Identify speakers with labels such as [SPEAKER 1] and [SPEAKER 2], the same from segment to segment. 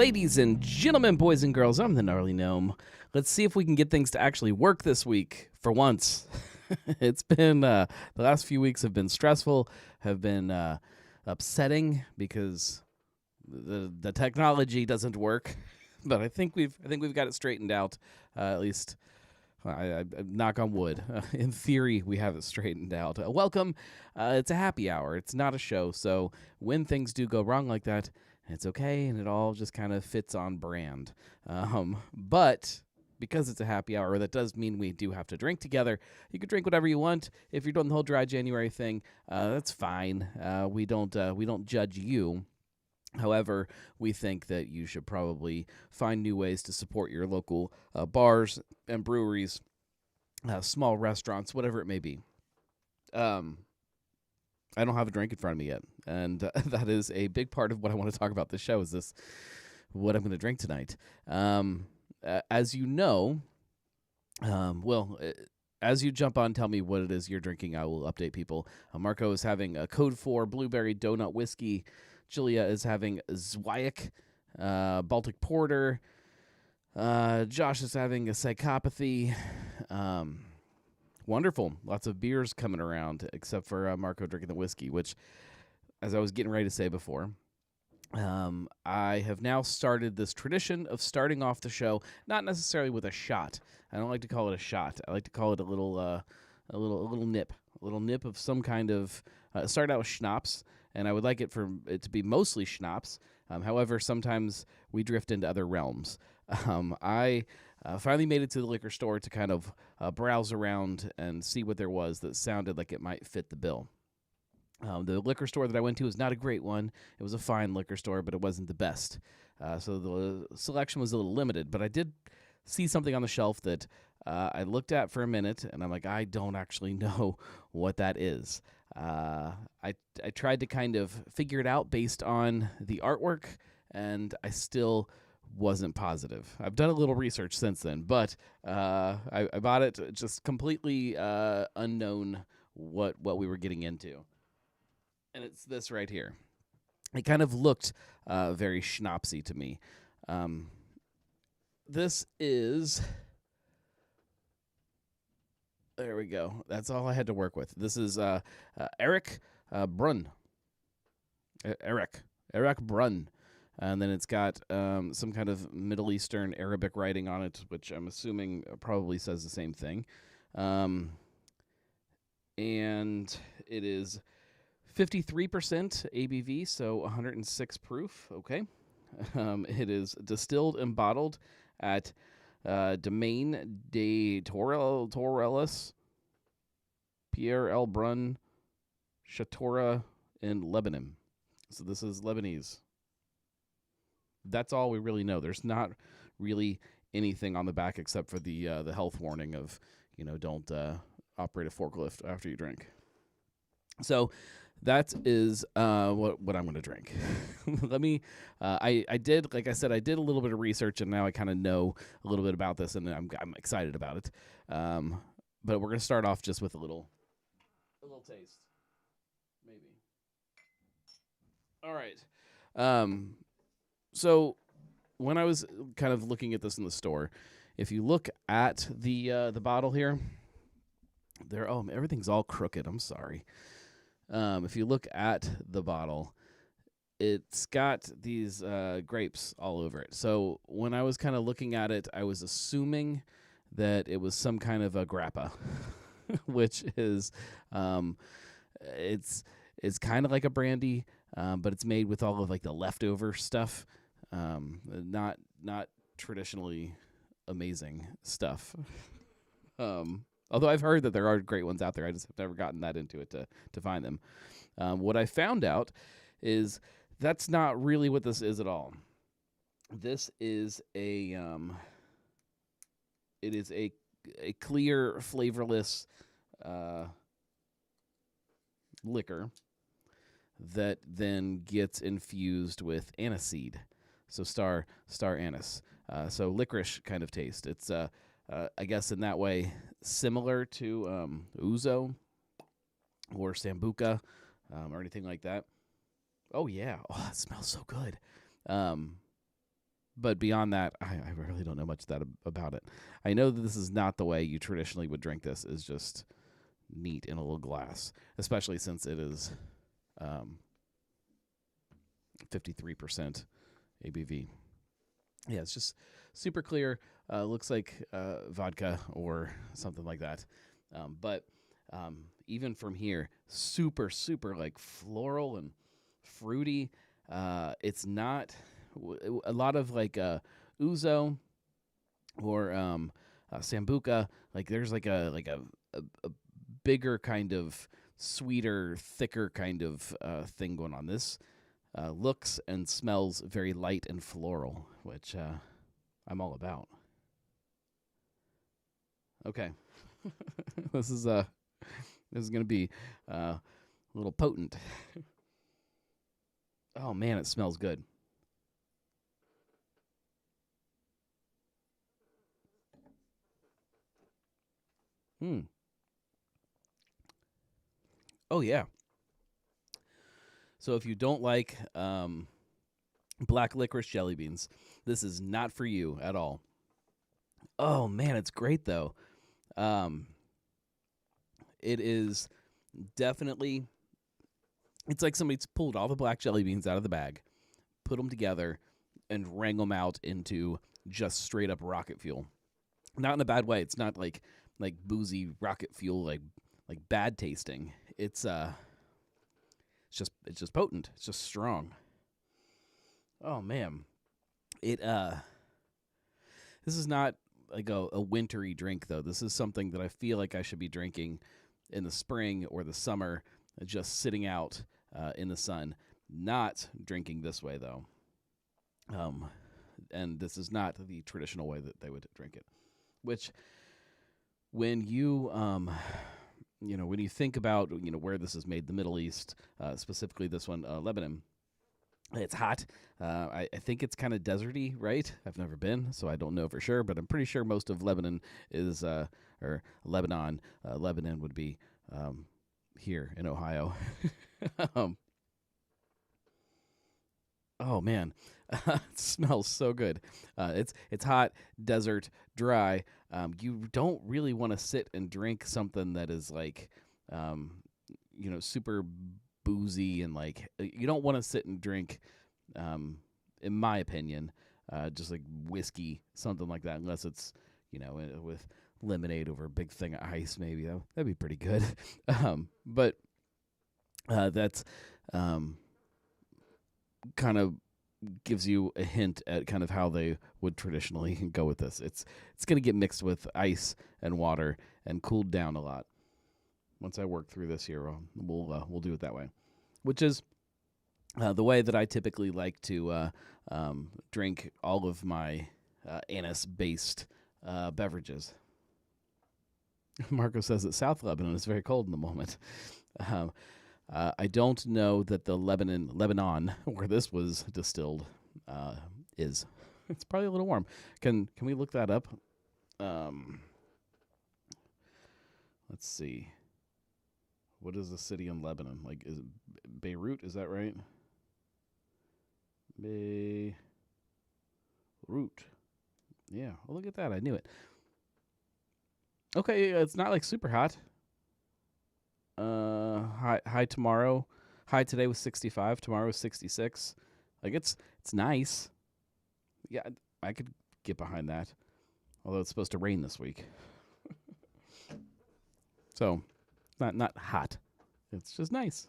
[SPEAKER 1] Ladies and gentlemen, boys and girls, I'm the Gnarly Gnome. Let's see if we can get things to actually work this week, for once. It's been, the last few weeks have been stressful, have been upsetting because the technology doesn't work. But I think we've got it straightened out, at least. I knock on wood. In theory, we have it straightened out. Welcome. It's a happy hour. It's not a show. So when things do go wrong like that, it's okay, and it all just kind of fits on brand. But because it's a happy hour, that does mean we do have to drink together. You can drink whatever you want. If you're doing the whole dry January thing, that's fine. We don't judge you. However, we think that you should probably find new ways to support your local bars and breweries, small restaurants, whatever it may be. I don't have a drink in front of me yet, and that is a big part of what I want to talk about this show, is this what I'm going to drink tonight. As you know, as you jump on, tell me what it is you're drinking. I will update people. Marco is having a Code 4 Blueberry Donut Whiskey. Julia is having Zwyek Baltic Porter. Josh is having a Psychopathy. Wonderful. Lots of beers coming around, except for Marco drinking the whiskey, which, as I was getting ready to say before, I have now started this tradition of starting off the show, not necessarily with a shot. I don't like to call it a shot. I like to call it a little nip of some kind of. Start out with schnapps. And I would like it for it to be mostly schnapps. However, sometimes we drift into other realms. I finally made it to the liquor store to kind of browse around and see what there was that sounded like it might fit the bill. The liquor store that I went to was not a great one. It was a fine liquor store, but it wasn't the best. So the selection was a little limited. But I did see something on the shelf that I looked at for a minute, and I'm like, I don't actually know what that is. I tried to kind of figure it out based on the artwork, and I still wasn't positive. I've done a little research since then, but I bought it just completely unknown what we were getting into. And it's this right here. It kind of looked very schnapsy to me. This is... There we go. That's all I had to work with. This is Eric Brunn. Eric Brunn. And then it's got some kind of Middle Eastern Arabic writing on it, which I'm assuming probably says the same thing. And it is 53% ABV, so 106 proof. Okay. It is distilled and bottled at Domaine de Torrellis, Pierre L. Brun, Chatora in Lebanon. So this is Lebanese. That's all we really know. There's not really anything on the back except for the health warning of, don't operate a forklift after you drink. So that is what I'm going to drink. Let me. I did, like I said, I did a little bit of research, and now I kind of know a little bit about this, and I'm excited about it. But we're going to start off just with a little taste, maybe. All right. So when I was kind of looking at this in the store, if you look at the bottle here, everything's all crooked. I'm sorry. If you look at the bottle, it's got these grapes all over it. So when I was kind of looking at it, I was assuming that it was some kind of a grappa, which is it's kind of like a brandy, but it's made with all of like the leftover stuff, not traditionally amazing stuff. Although I've heard that there are great ones out there, I just have never gotten that into it to find them. What I found out is that's not really what this is at all. This is a clear, flavorless liquor that then gets infused with aniseed, so star anise. So licorice kind of taste. It's I guess in that way similar to ouzo or sambuca or anything like that. Oh yeah, it smells so good. But beyond that, I really don't know much about it. I know that this is not the way you traditionally would drink this, is just neat in a little glass, especially since it is 53% ABV. Yeah, it's just super clear. Looks like vodka or something like that. But even from here, super, super like floral and fruity. It's not a lot of like ouzo or sambuca. Like there's like a bigger kind of sweeter, thicker kind of thing going on. This looks and smells very light and floral, which I'm all about. Okay, this is going to be a little potent. Oh man, it smells good. Hmm. Oh yeah. So if you don't like black licorice jelly beans, this is not for you at all. Oh man, it's great though. Um, it is definitely. It's like somebody's pulled all the black jelly beans out of the bag, put them together, and rang them out into just straight up rocket fuel. Not in a bad way. It's not like boozy rocket fuel, like bad tasting. It's just potent. It's just strong. Oh man, it this is not like a wintry drink though. This is something that I feel like I should be drinking in the spring or the summer, just sitting out in the sun. Not drinking this way though. And this is not the traditional way that they would drink it. Which, when you when you think about where this is made, the Middle East, specifically this one, Lebanon. It's hot. I think it's kind of deserty, right? I've never been, so I don't know for sure, but I'm pretty sure most of Lebanon is, or Lebanon. Lebanon would be here in Ohio. um, oh man, it smells so good. It's hot, desert, dry. You don't really want to sit and drink something that is like, super boozy and like you don't want to sit and drink, in my opinion, just like whiskey, something like that, unless it's with lemonade over a big thing of ice. Maybe that'd be pretty good. But that's kind of gives you a hint at kind of how they would traditionally go with this. It's going to get mixed with ice and water and cooled down a lot. Once I work through this here, we'll do it that way, which is the way that I typically like to drink all of my anise-based beverages. Marco says that South Lebanon is very cold in the moment. I don't know that the Lebanon, where this was distilled, is. It's probably a little warm. Can we look that up? Let's see. What is the city in Lebanon? Like, is it Beirut? Is that right? Beirut. Yeah. Well, look at that. I knew it. Okay, it's not like super hot. High tomorrow. High today was 65. Tomorrow was 66. Like it's nice. Yeah, I could get behind that. Although it's supposed to rain this week. So, not hot. It's just nice.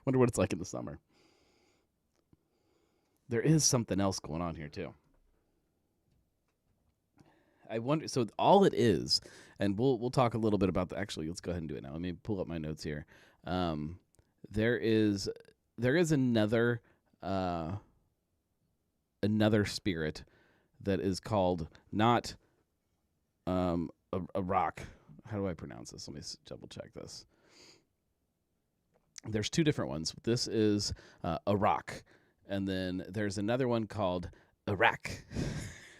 [SPEAKER 1] Wonder what it's like in the summer. There is something else going on here too. I wonder. So all it is, and we'll talk a little bit about the. Actually, let's go ahead and do it now. Let me pull up my notes here. There is another spirit that is called not a rock. How do I pronounce this? Let me double check this. There's two different ones. This is a rock, and then there's another one called Iraq.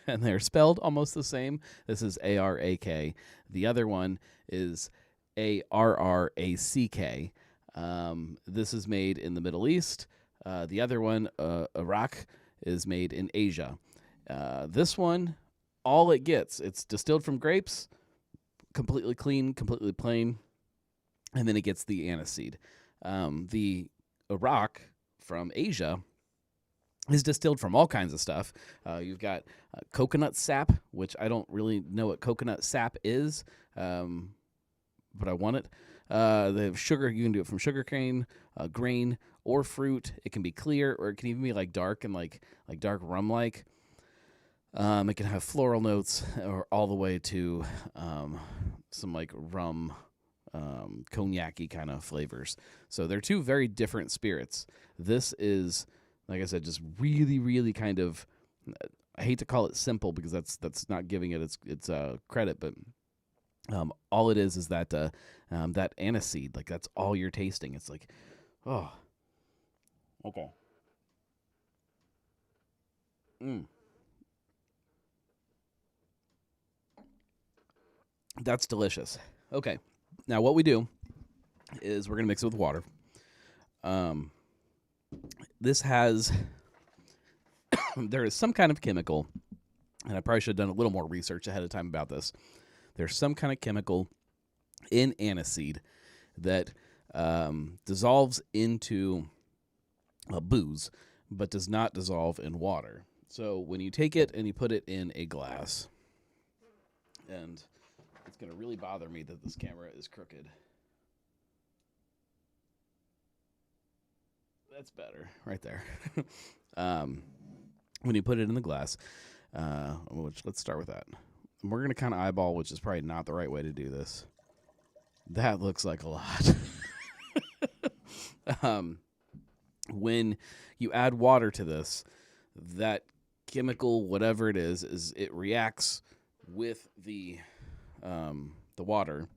[SPEAKER 1] And they're spelled almost the same. This is ARAK. The other one is ARRACK. This is made in the Middle East. The other one, Iraq, is made in Asia. This one, all it gets, it's distilled from grapes, completely clean, completely plain, and then it gets the aniseed. The Iraq from Asia is distilled from all kinds of stuff. You've got coconut sap, which I don't really know what coconut sap is, but I want it. They have sugar. You can do it from sugar cane, grain, or fruit. It can be clear, or it can even be like dark and like dark rum-like. It can have floral notes, or all the way to some like rum, cognac-y kind of flavors. So they're two very different spirits. This is, like I said, just really, really kind of. I hate to call it simple because that's not giving it its credit, but all it is that that aniseed, like that's all you're tasting. It's like, oh, okay. That's delicious. Okay, now what we do is we're gonna mix it with water. Um, this has there is some kind of chemical, and I probably should have done a little more research ahead of time about this. There's some kind of chemical in aniseed that dissolves into booze, but does not dissolve in water. So when you take it and you put it in a glass, and it's going to really bother me that this camera is crooked. That's better right there. When you put it in the glass, let's start with that. We're going to kind of eyeball, which is probably not the right way to do this. That looks like a lot. When you add water to this, that chemical, whatever it is it reacts with the water,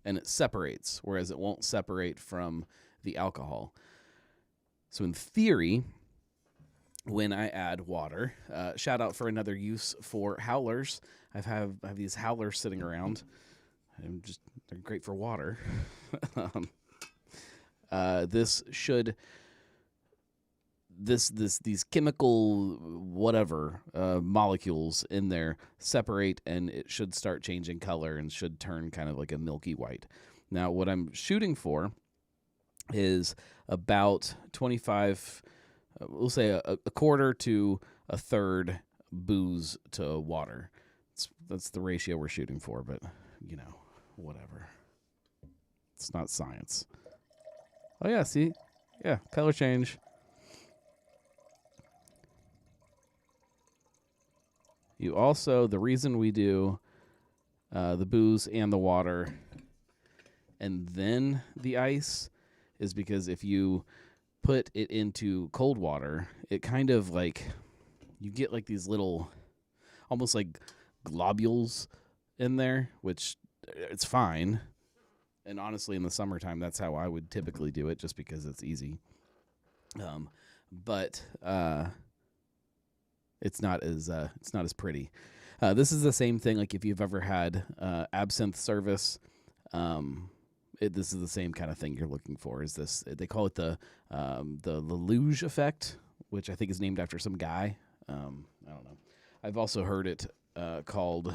[SPEAKER 1] and it separates, whereas it won't separate from the alcohol. So in theory, when I add water, shout out for another use for howlers. I have these howlers sitting around. They're great for water. These chemical whatever molecules in there separate, and it should start changing color and should turn kind of like a milky white. Now, what I'm shooting for is about 25, we'll say a quarter to a third booze to water. That's the ratio we're shooting for, but whatever. It's not science. Oh yeah, see? Yeah, color change. You also, the reason we do the booze and the water and then the ice is because if you put it into cold water, it kind of like, you get like these little, almost like globules in there, which it's fine. And honestly, in the summertime, that's how I would typically do it, just because it's easy. But it's not as pretty. This is the same thing. Like if you've ever had absinthe service, this is the same kind of thing you're looking for. Is this? They call it the luge effect, which I think is named after some guy. I don't know. I've also heard it called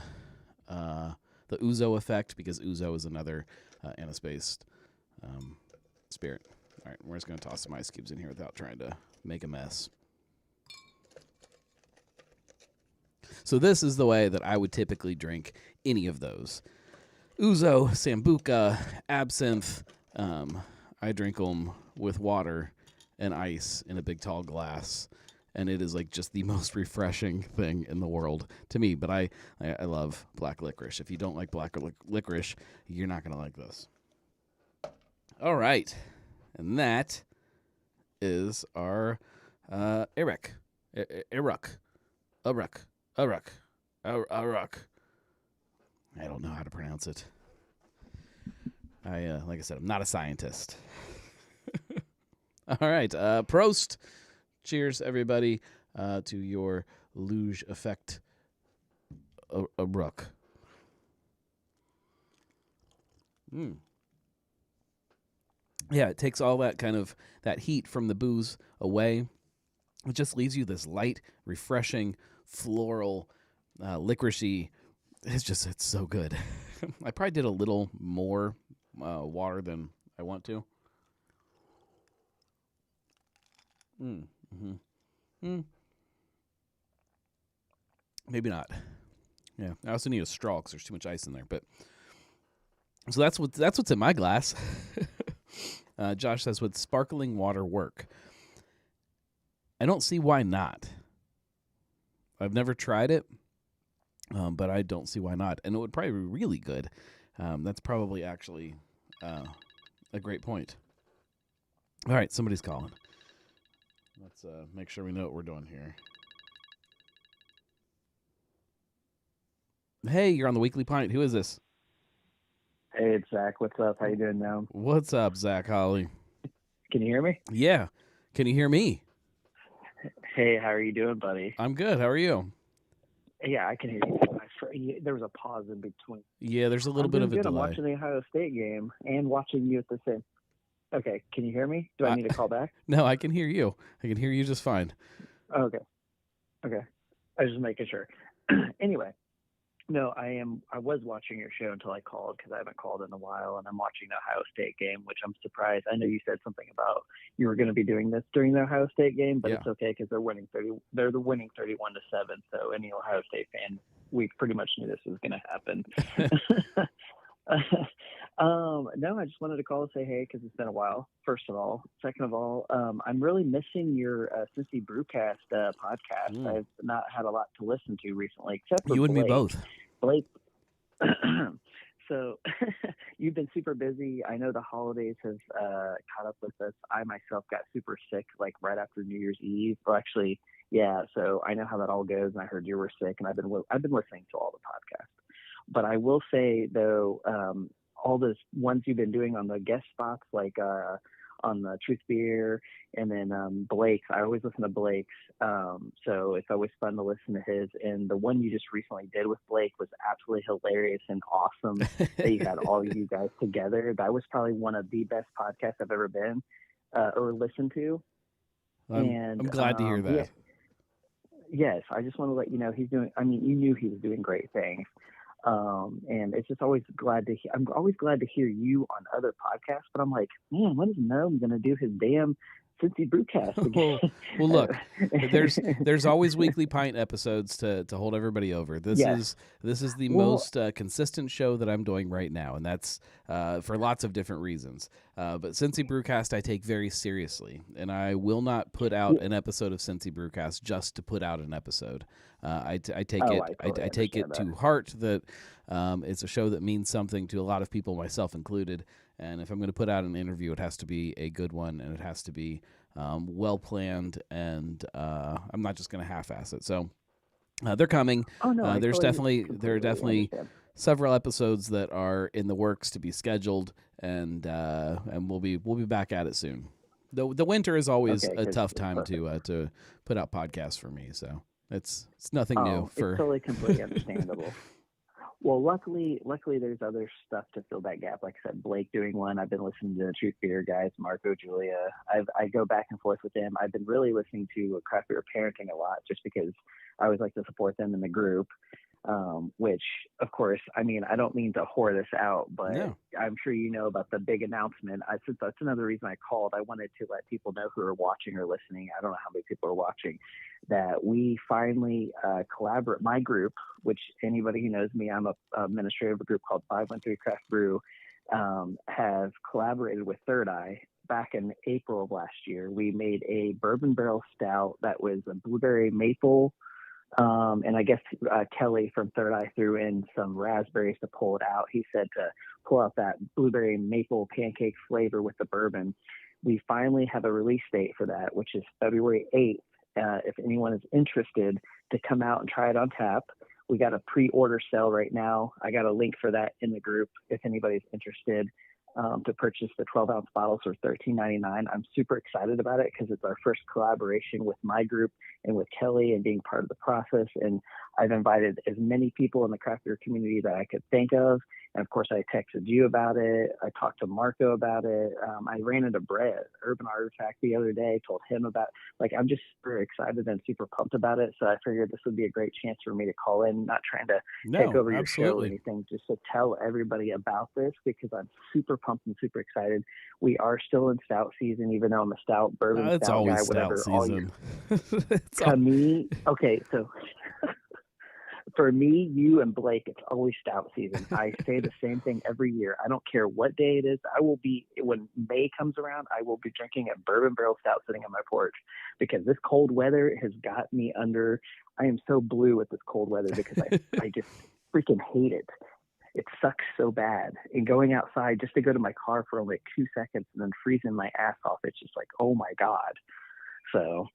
[SPEAKER 1] the ouzo effect, because ouzo is another anise-based spirit. All right, we're just going to toss some ice cubes in here without trying to make a mess. So this is the way that I would typically drink any of those. Ouzo, sambuca, absinthe, I drink them with water and ice in a big tall glass, and it is like just the most refreshing thing in the world to me. But I love black licorice. If you don't like black licorice, you're not going to like this. All right, and that is our Iraq. I don't know how to pronounce it. Like I said, I'm not a scientist. All right, Prost. Cheers, everybody, to your luge effect, Iraq. Yeah, it takes all that kind of that heat from the booze away. It just leaves you this light, refreshing floral, licoricey. It's so good. I probably did a little more water than I want to. Maybe not. Yeah, I also need a straw because there's too much ice in there. But so that's what's in my glass. Josh says, would sparkling water work? I don't see why not. I've never tried it, but I don't see why not. And it would probably be really good. That's probably actually a great point. All right, somebody's calling. Let's make sure we know what we're doing here. Hey, you're on the Weekly Pint. Who is this?
[SPEAKER 2] Hey, it's Zach. What's up? How you doing now?
[SPEAKER 1] What's up, Zach Holly?
[SPEAKER 2] Can you hear me?
[SPEAKER 1] Yeah. Can you hear me?
[SPEAKER 2] Hey, how are you doing, buddy?
[SPEAKER 1] I'm good. How are you?
[SPEAKER 2] Yeah, I can hear you. There was a pause in between.
[SPEAKER 1] Yeah, there's a little bit of a
[SPEAKER 2] good.
[SPEAKER 1] delay.
[SPEAKER 2] I'm watching the Ohio State game and watching you at the same. Okay, can you hear me? Do I need to call back?
[SPEAKER 1] No, I can hear you. I can hear you just fine.
[SPEAKER 2] Okay. I was just making sure. Anyway, no, I was watching your show until I called because I haven't called in a while, and I'm watching the Ohio State game, which I'm surprised. I know you said something about you were going to be doing this during the Ohio State game, but It's okay because they're winning 31-7. So any Ohio State fan, we pretty much knew this was going to happen. No, I just wanted to call and say hey because it's been a while. First of all, second of all, I'm really missing your Cincy Brewcast podcast. I've not had a lot to listen to recently, except for
[SPEAKER 1] you and
[SPEAKER 2] Blake.
[SPEAKER 1] me both.
[SPEAKER 2] Blake. So you've been super busy. I know the holidays have caught up with us. I myself got super sick like right after New Year's Eve. Well, actually, yeah. So I know how that all goes, and I heard you were sick, and I've been listening to all the podcasts. But I will say though, all those ones you've been doing on the guest spots, like on the Truth Beer, and then Blake's. I always listen to Blake's, so it's always fun to listen to his. And the one you just recently did with Blake was absolutely hilarious and awesome. That you had all you guys together. That was probably one of the best podcasts I've ever been or listened to.
[SPEAKER 1] I'm glad to hear that.
[SPEAKER 2] Yeah. Yes, I just want to let you know he's doing. I mean, you knew he was doing great things. And it's just always I'm always glad to hear you on other podcasts, but I'm like, man, when is Gnome going to do his damn Cincy Brewcast again?
[SPEAKER 1] Well, look, there's always Weekly Pint episodes to hold everybody over. This is the most consistent show that I'm doing right now, and that's for lots of different reasons. But Cincy Brewcast I take very seriously, and I will not put out an episode of Cincy Brewcast just to put out an episode. I take it to heart that it's a show that means something to a lot of people, myself included. And if I'm going to put out an interview, it has to be a good one, and it has to be well planned. And I'm not just going to half-ass it. So they're coming.
[SPEAKER 2] Oh, no,
[SPEAKER 1] there are definitely several episodes that are in the works to be scheduled, and we'll be back at it soon. The winter is always a tough time to put out podcasts for me. So. It's nothing new.
[SPEAKER 2] It's totally completely understandable. Well, luckily, there's other stuff to fill that gap. Like I said, Blake doing one. I've been listening to the Truth Beer guys, Marco, Julia. I go back and forth with them. I've been really listening to Craft Beer Parenting a lot, just because I always like to support them in the group. Which, of course, I mean, I don't mean to whore this out, but I'm sure you know about the big announcement. Since that's another reason I called. I wanted to let people know who are watching or listening. I don't know how many people are watching. That we finally collaborate. My group, which anybody who knows me, I'm a administrator of a group called 513 Craft Brew, have collaborated with Third Eye. Back in April of last year, we made a bourbon barrel stout that was a blueberry maple. And I guess Kelly from Third Eye threw in some raspberries to pull it out. He said to pull out that blueberry maple pancake flavor with the bourbon. We finally have a release date for that, which is February 8th. If anyone is interested to come out and try it on tap, we got a pre-order sale right now. I got a link for that in the group if anybody's interested to purchase the 12-ounce bottles for $13.99. I'm super excited about it because it's our first collaboration with my group and with Kelly and being part of the process. And I've invited as many people in the craft beer community that I could think of. And of course, I texted you about it. I talked to Marco about it. I ran into Brett, Urban Artifact, the other day, told him about, like, I'm just super excited and super pumped about it. So I figured this would be a great chance for me to call in, not trying to take over your show or anything, just to tell everybody about this, because I'm super pumped and super excited. We are still in stout season, even though I'm a stout bourbon
[SPEAKER 1] It's
[SPEAKER 2] stout
[SPEAKER 1] always
[SPEAKER 2] guy,
[SPEAKER 1] stout
[SPEAKER 2] whatever.
[SPEAKER 1] season.
[SPEAKER 2] To me, okay, so for me, you and Blake, it's always stout season. I say the same thing every year. I don't care what day it is. When May comes around, I will be drinking a bourbon barrel stout sitting on my porch, because this cold weather has got me under. I am so blue with this cold weather because I just freaking hate it. It sucks so bad. And going outside just to go to my car for only 2 seconds and then freezing my ass off, it's just like, oh my God. So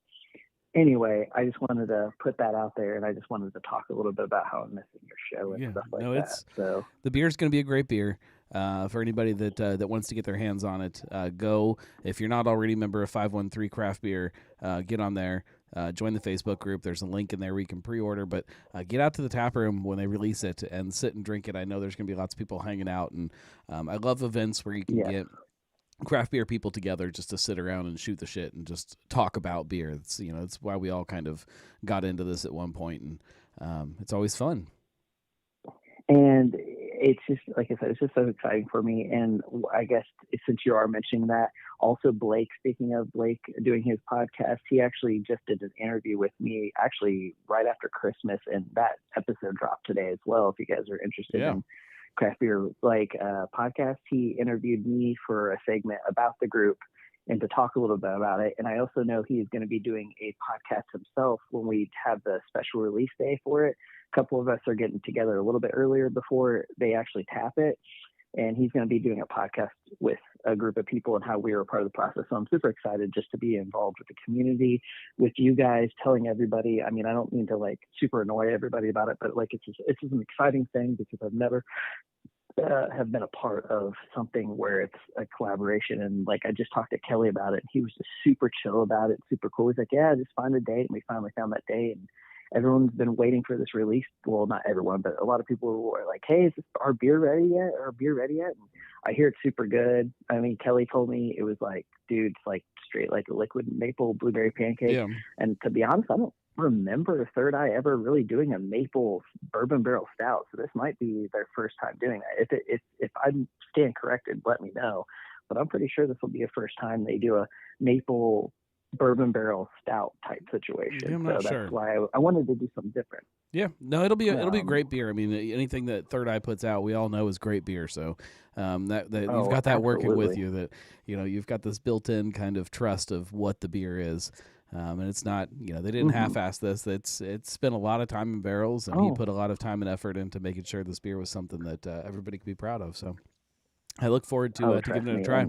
[SPEAKER 2] anyway, I just wanted to put that out there, and I just wanted to talk a little bit about how I'm missing your show and stuff like that. So
[SPEAKER 1] the beer is going to be a great beer for anybody that wants to get their hands on it. Go, if you're not already a member of 513 Craft Beer, get on there. Join the Facebook group. There's a link in there where you can pre-order, but get out to the tap room when they release it and sit and drink it. I know there's going to be lots of people hanging out, and I love events where you can get craft beer people together just to sit around and shoot the shit and just talk about beer. It's it's why we all kind of got into this at one point, and it's always fun.
[SPEAKER 2] And it's just, like I said, it's just so exciting for me. And I guess since you are mentioning that, also Blake, speaking of Blake doing his podcast, he actually just did an interview with me actually right after Christmas, and that episode dropped today as well. If you guys are interested in craft beer podcast, he interviewed me for a segment about the group and to talk a little bit about it. And I also know he is going to be doing a podcast himself when we have the special release day for it. A couple of us are getting together a little bit earlier before they actually tap it, and he's going to be doing a podcast with a group of people and how we were a part of the process. So I'm super excited just to be involved with the community, with you guys, telling everybody. I mean, I don't mean to like super annoy everybody about it, but like it's just an exciting thing, because I've never have been a part of something where it's a collaboration. And like, I just talked to Kelly about it, and he was just super chill about it, super cool. He's like, yeah, just find a date. And we finally found that date, and everyone's been waiting for this release. Well, not everyone, but a lot of people were like, hey, is our beer ready yet? And I hear it's super good. I mean, Kelly told me it was like, dude, it's like straight like a liquid maple blueberry pancake. Yeah. And to be honest, I don't remember Third Eye ever really doing a maple bourbon barrel stout. So this might be their first time doing that. If I'm stand corrected, let me know. But I'm pretty sure this will be a first time they do a maple bourbon barrel stout type situation.
[SPEAKER 1] Yeah, I'm not
[SPEAKER 2] so
[SPEAKER 1] sure.
[SPEAKER 2] That's why I wanted to do something different.
[SPEAKER 1] Yeah, no, it'll be a great beer. I mean, anything that Third Eye puts out, we all know is great beer. So you've got that working with you. That you've got this built-in kind of trust of what the beer is, and it's not they didn't half-ass this. It's spent a lot of time in barrels, and he put a lot of time and effort into making sure this beer was something that everybody could be proud of. So I look forward to giving it a try.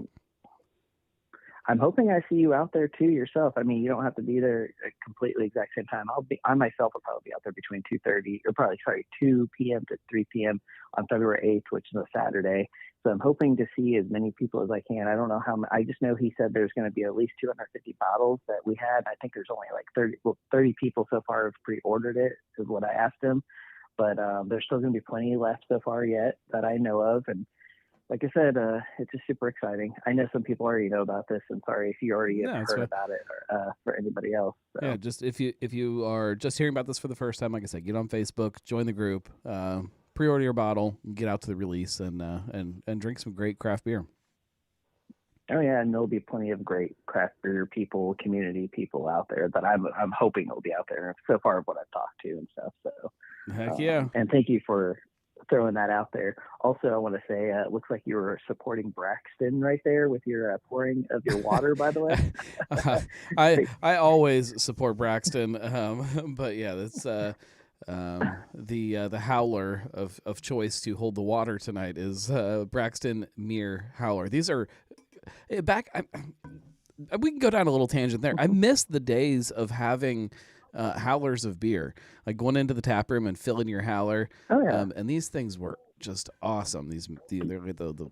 [SPEAKER 2] I'm hoping I see you out there too yourself. I mean, you don't have to be there at completely exact same time. I myself will probably be out there between 2 p.m. to 3 p.m. on February 8th, which is a Saturday. So I'm hoping to see as many people as I can. I don't know how many. I just know he said there's going to be at least 250 bottles that we had. I think there's only like 30 people so far have pre-ordered it, is what I asked him. But there's still going to be plenty left so far yet that I know of. And like I said, it's just super exciting. I know some people already know about this, and sorry if you already have heard about it for anybody else. So.
[SPEAKER 1] Yeah, just if you are just hearing about this for the first time, like I said, get on Facebook, join the group, pre-order your bottle, get out to the release, and drink some great craft beer.
[SPEAKER 2] Oh yeah, and there'll be plenty of great craft beer people, community people out there that I'm hoping will be out there. So far, of what I've talked to and stuff. So
[SPEAKER 1] heck yeah,
[SPEAKER 2] and thank you for throwing that out there. Also, I want to say, it looks like you were supporting Braxton right there with your pouring of your water, by the way.
[SPEAKER 1] I always support Braxton, but yeah, that's the howler of choice to hold the water tonight is Braxton Mere Howler. These are back. We can go down a little tangent there. I miss the days of having howlers of beer, like going into the tap room and filling your howler.
[SPEAKER 2] Oh, yeah.
[SPEAKER 1] And these things were just awesome. They're like the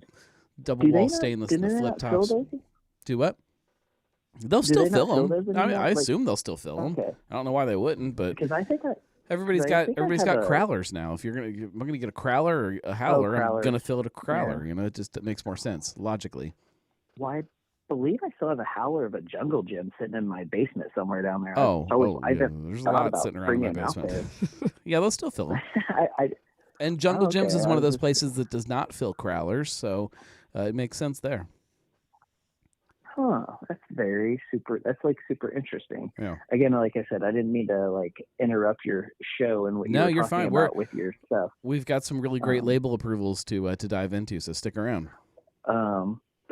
[SPEAKER 1] double wall stainless, the flip tops. Do what? They'll still fill them. I mean, I assume they'll still fill them.
[SPEAKER 2] Okay.
[SPEAKER 1] I don't know why they wouldn't, but
[SPEAKER 2] because I think
[SPEAKER 1] Everybody's
[SPEAKER 2] I think I have
[SPEAKER 1] got
[SPEAKER 2] a
[SPEAKER 1] crowlers now. If I'm gonna get a crowler or a howler, I'm
[SPEAKER 2] crowlers.
[SPEAKER 1] gonna fill it a crowler.
[SPEAKER 2] Yeah.
[SPEAKER 1] It makes more sense logically.
[SPEAKER 2] Well, I believe I still have a howler of a jungle gym sitting in my basement somewhere down there. I've
[SPEAKER 1] Yeah. There's a
[SPEAKER 2] thought
[SPEAKER 1] lot
[SPEAKER 2] about
[SPEAKER 1] sitting around in my
[SPEAKER 2] bringing it out
[SPEAKER 1] basement.
[SPEAKER 2] there.
[SPEAKER 1] Yeah, they'll still fill them.
[SPEAKER 2] I
[SPEAKER 1] And Jungle Gyms
[SPEAKER 2] okay.
[SPEAKER 1] is
[SPEAKER 2] I
[SPEAKER 1] one of
[SPEAKER 2] was
[SPEAKER 1] those
[SPEAKER 2] just
[SPEAKER 1] places that does not fill crowlers, so it makes sense there.
[SPEAKER 2] Huh, that's like super interesting.
[SPEAKER 1] Yeah.
[SPEAKER 2] Again, like I said, I didn't mean to like interrupt your show and what you
[SPEAKER 1] No,
[SPEAKER 2] were
[SPEAKER 1] you're
[SPEAKER 2] talking
[SPEAKER 1] fine.
[SPEAKER 2] about with your stuff.
[SPEAKER 1] We've got some really great label approvals to dive into, so stick around.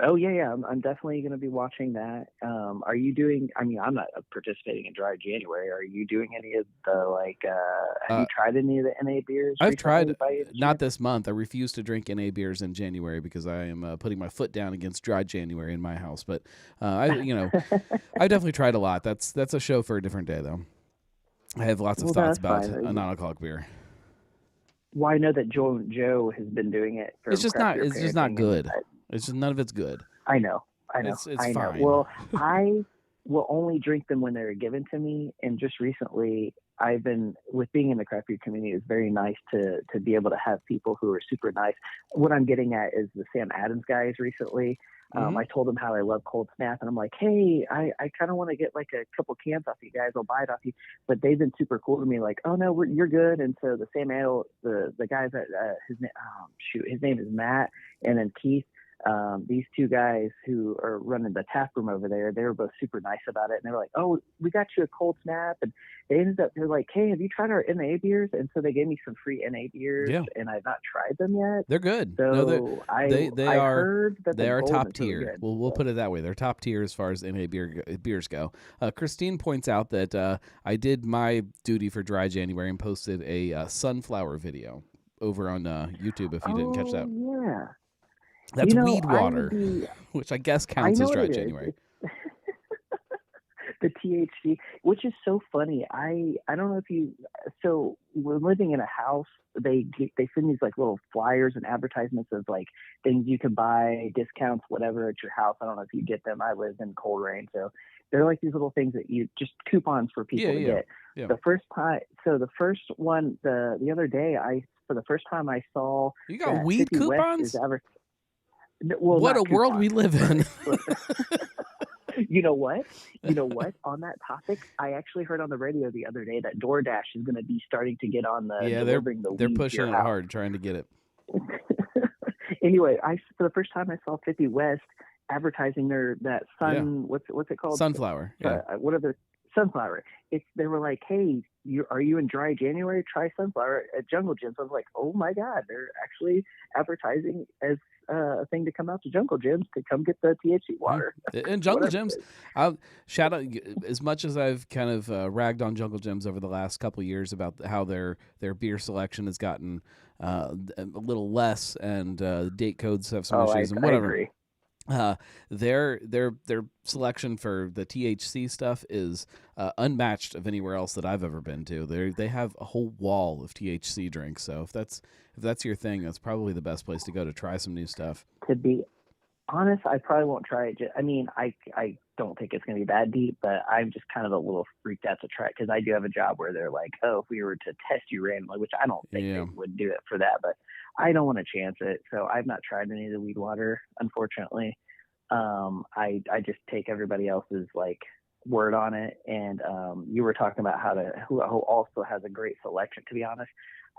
[SPEAKER 2] Oh yeah. I'm definitely going to be watching that. Are you doing? I mean, I'm not participating in Dry January. Are you doing any of the like? Have you tried any of the NA beers?
[SPEAKER 1] I've tried. Not this month. I refuse to drink NA beers in January because I am putting my foot down against Dry January in my house. But I've definitely tried a lot. That's a show for a different day, though. I have lots of thoughts about a non-alcoholic beer.
[SPEAKER 2] Well, I know that Joe has been doing it.
[SPEAKER 1] It's just not good. It's just none of it's good.
[SPEAKER 2] I know.
[SPEAKER 1] It's fine.
[SPEAKER 2] Well, I will only drink them when they're given to me. And just recently, I've been, with being in the craft beer community, it's very nice to be able to have people who are super nice. What I'm getting at is the Sam Adams guys recently. I told them how I love Cold Snap, and I'm like, hey, I kind of want to get like a couple cans off you guys. I'll buy it off you. But they've been super cool to me, like, oh no, you're good. And so the Sam Adams, the guys that his name is Matt, and then Keith. These two guys who are running the tap room over there, they were both super nice about it. And they were like, oh, we got you a Cold Snap. And they're like, hey, have you tried our NA beers? And so they gave me some free NA beers, and I've not tried them yet.
[SPEAKER 1] They're good.
[SPEAKER 2] So
[SPEAKER 1] no, they are top tier.
[SPEAKER 2] Good,
[SPEAKER 1] we'll put it that way. They're top tier as far as NA beers go. Christine points out that I did my duty for Dry January and posted a sunflower video over on YouTube if you didn't catch that.
[SPEAKER 2] Yeah.
[SPEAKER 1] That's weed water, which I guess counts as Dry January.
[SPEAKER 2] The THC, which is so funny. I don't know if you. So we're living in a house. They send these like little flyers and advertisements of like things you can buy, discounts, whatever at your house. I don't know if you get them. I live in Coleraine, so they're like these little things that you just coupons for people to get. Yeah. The first one, the other day, for the first time I saw
[SPEAKER 1] you got weed coupons.
[SPEAKER 2] Well,
[SPEAKER 1] what a world we live in.
[SPEAKER 2] You know what? On that topic, I actually heard on the radio the other day that DoorDash is going to be starting to get on
[SPEAKER 1] they're pushing it hard, trying to get it.
[SPEAKER 2] Anyway, for the first time I saw 50 West advertising that what's it called?
[SPEAKER 1] Sunflower. Yeah.
[SPEAKER 2] What are the sunflower? They were like, hey, are you in Dry January? Try sunflower at Jungle Gyms. I was like, oh my God, they're actually advertising as a thing to come out to Jungle Gyms to come get the THC water.
[SPEAKER 1] And Jungle Gyms, I'll shout out, as much as I've kind of ragged on Jungle Gyms over the last couple of years about how their beer selection has gotten a little less, and date codes have some issues and whatever.
[SPEAKER 2] I agree.
[SPEAKER 1] Their selection for the THC stuff is unmatched of anywhere else that I've ever been to. They have a whole wall of THC drinks. So if that's your thing, that's probably the best place to go to try some new stuff.
[SPEAKER 2] To be honest, I probably won't try it. I mean, I don't think it's going to be that deep, but I'm just kind of a little freaked out to try it because I do have a job where they're like, oh, if we were to test you randomly, which I don't think they would do it for that, but I don't want to chance it. So I've not tried any of the weed water, unfortunately. I just take everybody else's like word on it. And you were talking about who also has a great selection. To be honest,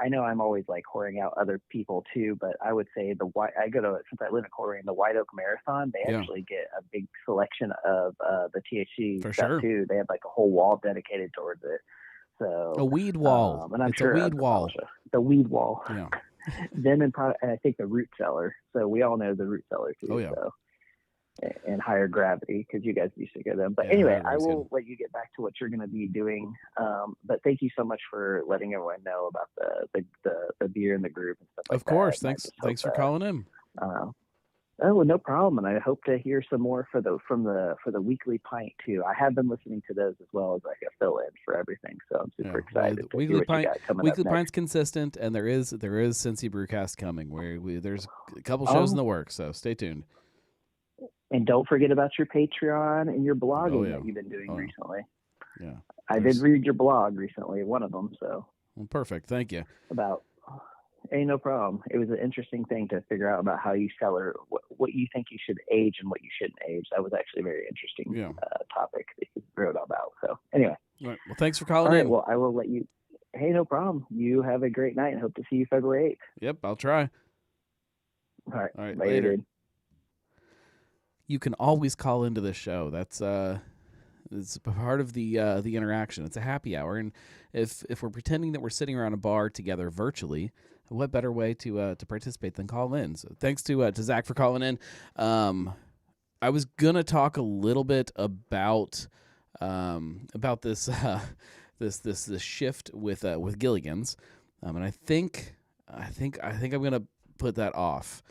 [SPEAKER 2] I know I'm always like whoring out other people too, but I would say since I live in Coleraine, the White Oak Marathon, they actually get a big selection of the THC
[SPEAKER 1] for
[SPEAKER 2] stuff
[SPEAKER 1] sure
[SPEAKER 2] too. They have like a whole wall dedicated towards it. So
[SPEAKER 1] a weed wall.
[SPEAKER 2] And I'm
[SPEAKER 1] it's
[SPEAKER 2] sure
[SPEAKER 1] a weed wall.
[SPEAKER 2] The weed wall.
[SPEAKER 1] Yeah.
[SPEAKER 2] Them and I think the Root Cellar. So we all know the Root Cellar too.
[SPEAKER 1] Oh yeah.
[SPEAKER 2] So. And Higher Gravity, because you guys used to go them. But anyway, I will let you get back to what you're going to be doing. But thank you so much for letting everyone know about the beer in the group and stuff like that.
[SPEAKER 1] Of course, thanks for calling in.
[SPEAKER 2] No problem, and I hope to hear some more for the weekly pint too. I have been listening to those as well as like a fill-in for everything, so I'm super excited.
[SPEAKER 1] Weekly pint's consistent, and there is Cincy Brewcast coming. Where there's a couple shows in the works, so stay tuned.
[SPEAKER 2] And don't forget about your Patreon and your blogging that you've been doing recently.
[SPEAKER 1] Yeah,
[SPEAKER 2] I did read your blog recently, one of them. So
[SPEAKER 1] Well, perfect. Thank you.
[SPEAKER 2] about. Hey, no problem. It was an interesting thing to figure out about how you cellar, what you think you should age and what you shouldn't age. That was actually a very interesting
[SPEAKER 1] Yeah.
[SPEAKER 2] topic that you wrote about. So anyway,
[SPEAKER 1] All right. Well, thanks for
[SPEAKER 2] all
[SPEAKER 1] calling
[SPEAKER 2] right.
[SPEAKER 1] in.
[SPEAKER 2] Well, I will let you. Hey, no problem. You have a great night and hope to see you February 8th.
[SPEAKER 1] Yep, I'll try.
[SPEAKER 2] All right.
[SPEAKER 1] All right,
[SPEAKER 2] Later,
[SPEAKER 1] later.
[SPEAKER 2] dude.
[SPEAKER 1] You can always call into this show. That's it's part of the interaction. It's a happy hour, and if we're pretending that we're sitting around a bar together virtually, what better way to participate than call in? So thanks to Zach for calling in. I was gonna talk a little bit about this this shift with Gilligan's, and I think I'm gonna put that off.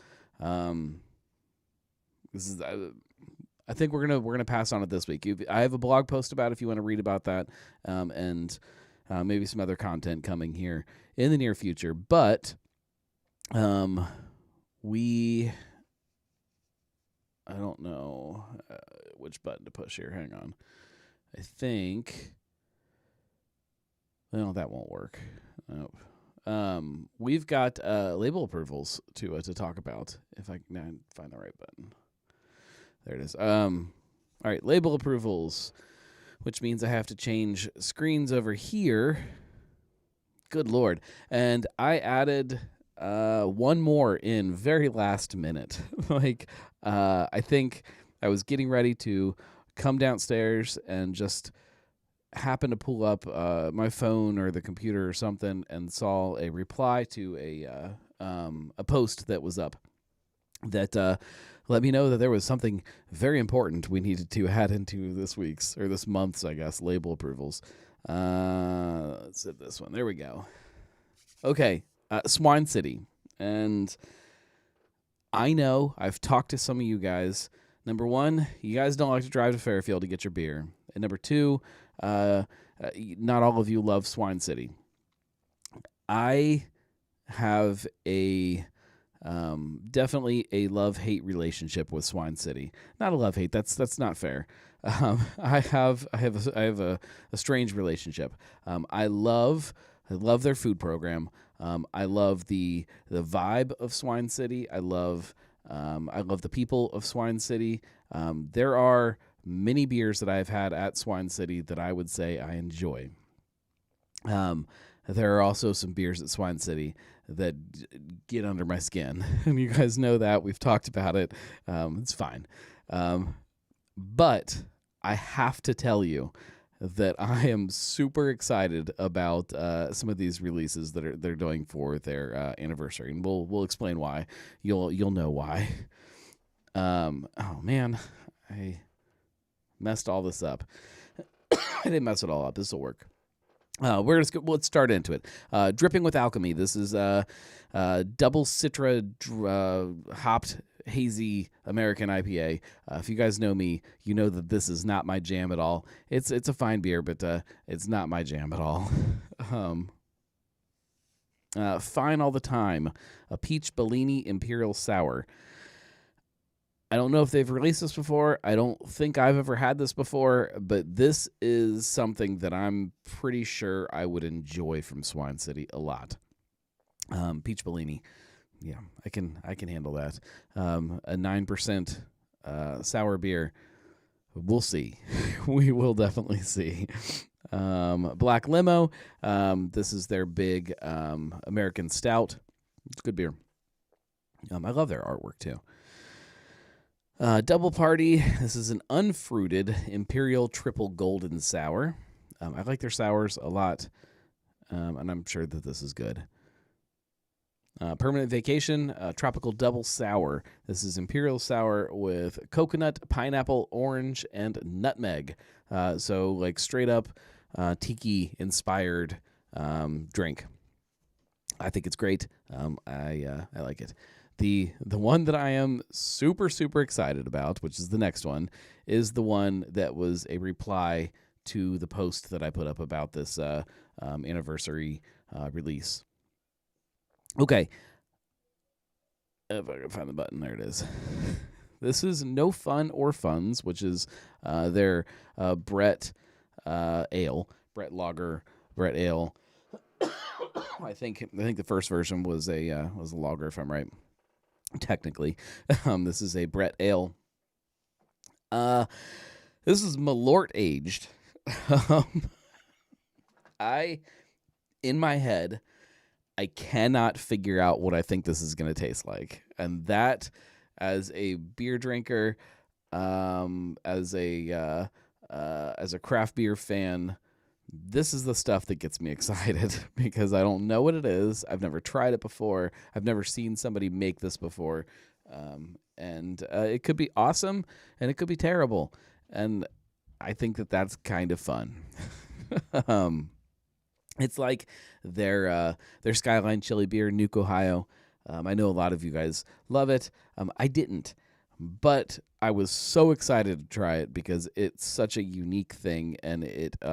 [SPEAKER 1] This is I think we're gonna pass on it this week. I have a blog post about it if you want to read about that, and maybe some other content coming here in the near future. But I don't know which button to push here. Hang on. I think. Well, that won't work. Nope. We've got label approvals to talk about. If I can find the right button. There it is. All right, label approvals, which means I have to change screens over here. Good Lord. And I added one more in very last minute. I think I was getting ready to come downstairs and just happen to pull up my phone or the computer or something and saw a reply to a post that was up that let me know that there was something very important we needed to add into this month's, I guess, label approvals. Let's hit this one. There we go. Okay, Swine City. And I know I've talked to some of you guys. Number one, you guys don't like to drive to Fairfield to get your beer. And number two, not all of you love Swine City. I have definitely a love-hate relationship with Swine City. Not a love-hate. That's not fair. I have a strange relationship. I love their food program. I love the vibe of Swine City. I love the people of Swine City. There are many beers that I've had at Swine City that I would say I enjoy. There are also some beers at Swine City that get under my skin. And you guys know that. We've talked about it. It's fine. But I have to tell you that I am super excited about some of these releases that they're doing for their anniversary. And we'll explain why. You'll know why. Oh, man. I messed all this up. I didn't mess it all up. This will work. Let's start into it. Dripping with Alchemy. This is double Citra hopped hazy American IPA. If you guys know me, you know that this is not my jam at all. It's a fine beer, but it's not my jam at all. Fine all the time. A peach Bellini Imperial Sour. I don't know if they've released this before. I don't think I've ever had this before, but this is something that I'm pretty sure I would enjoy from Swine City a lot. Peach Bellini. Yeah, I can handle that. A 9% sour beer. We'll see. We will definitely see. Black Limo. This is their big American Stout. It's a good beer. I love their artwork too. Double Party. This is an unfruited Imperial Triple Golden Sour. I like their sours a lot, and I'm sure that this is good. Permanent Vacation, Tropical Double Sour. This is Imperial Sour with coconut, pineapple, orange, and nutmeg. So like straight up tiki-inspired drink. I think it's great. I like it. The one that I am super, super excited about, which is the next one, is the one that was a reply to the post that I put up about this anniversary release. Okay. If I can find the button, there it is. This is No Fun or Funds, which is their Brett Ale, Brett Lager, Brett Ale. I think the first version was a lager, if I'm right. Technically, this is a Brett Ale. Uh, this is Malort aged. Um, I in my head, I cannot figure out what I think this is going to taste like, and that, as a beer drinker, as a craft beer fan, this is the stuff that gets me excited because I don't know what it is. I've never tried it before. I've never seen somebody make this before. And it could be awesome and it could be terrible. And I think that that's kind of fun. um, it's like their Skyline Chili Beer, Nuke, Ohio. I know a lot of you guys love it. I didn't. But I was so excited to try it because it's such a unique thing, and it's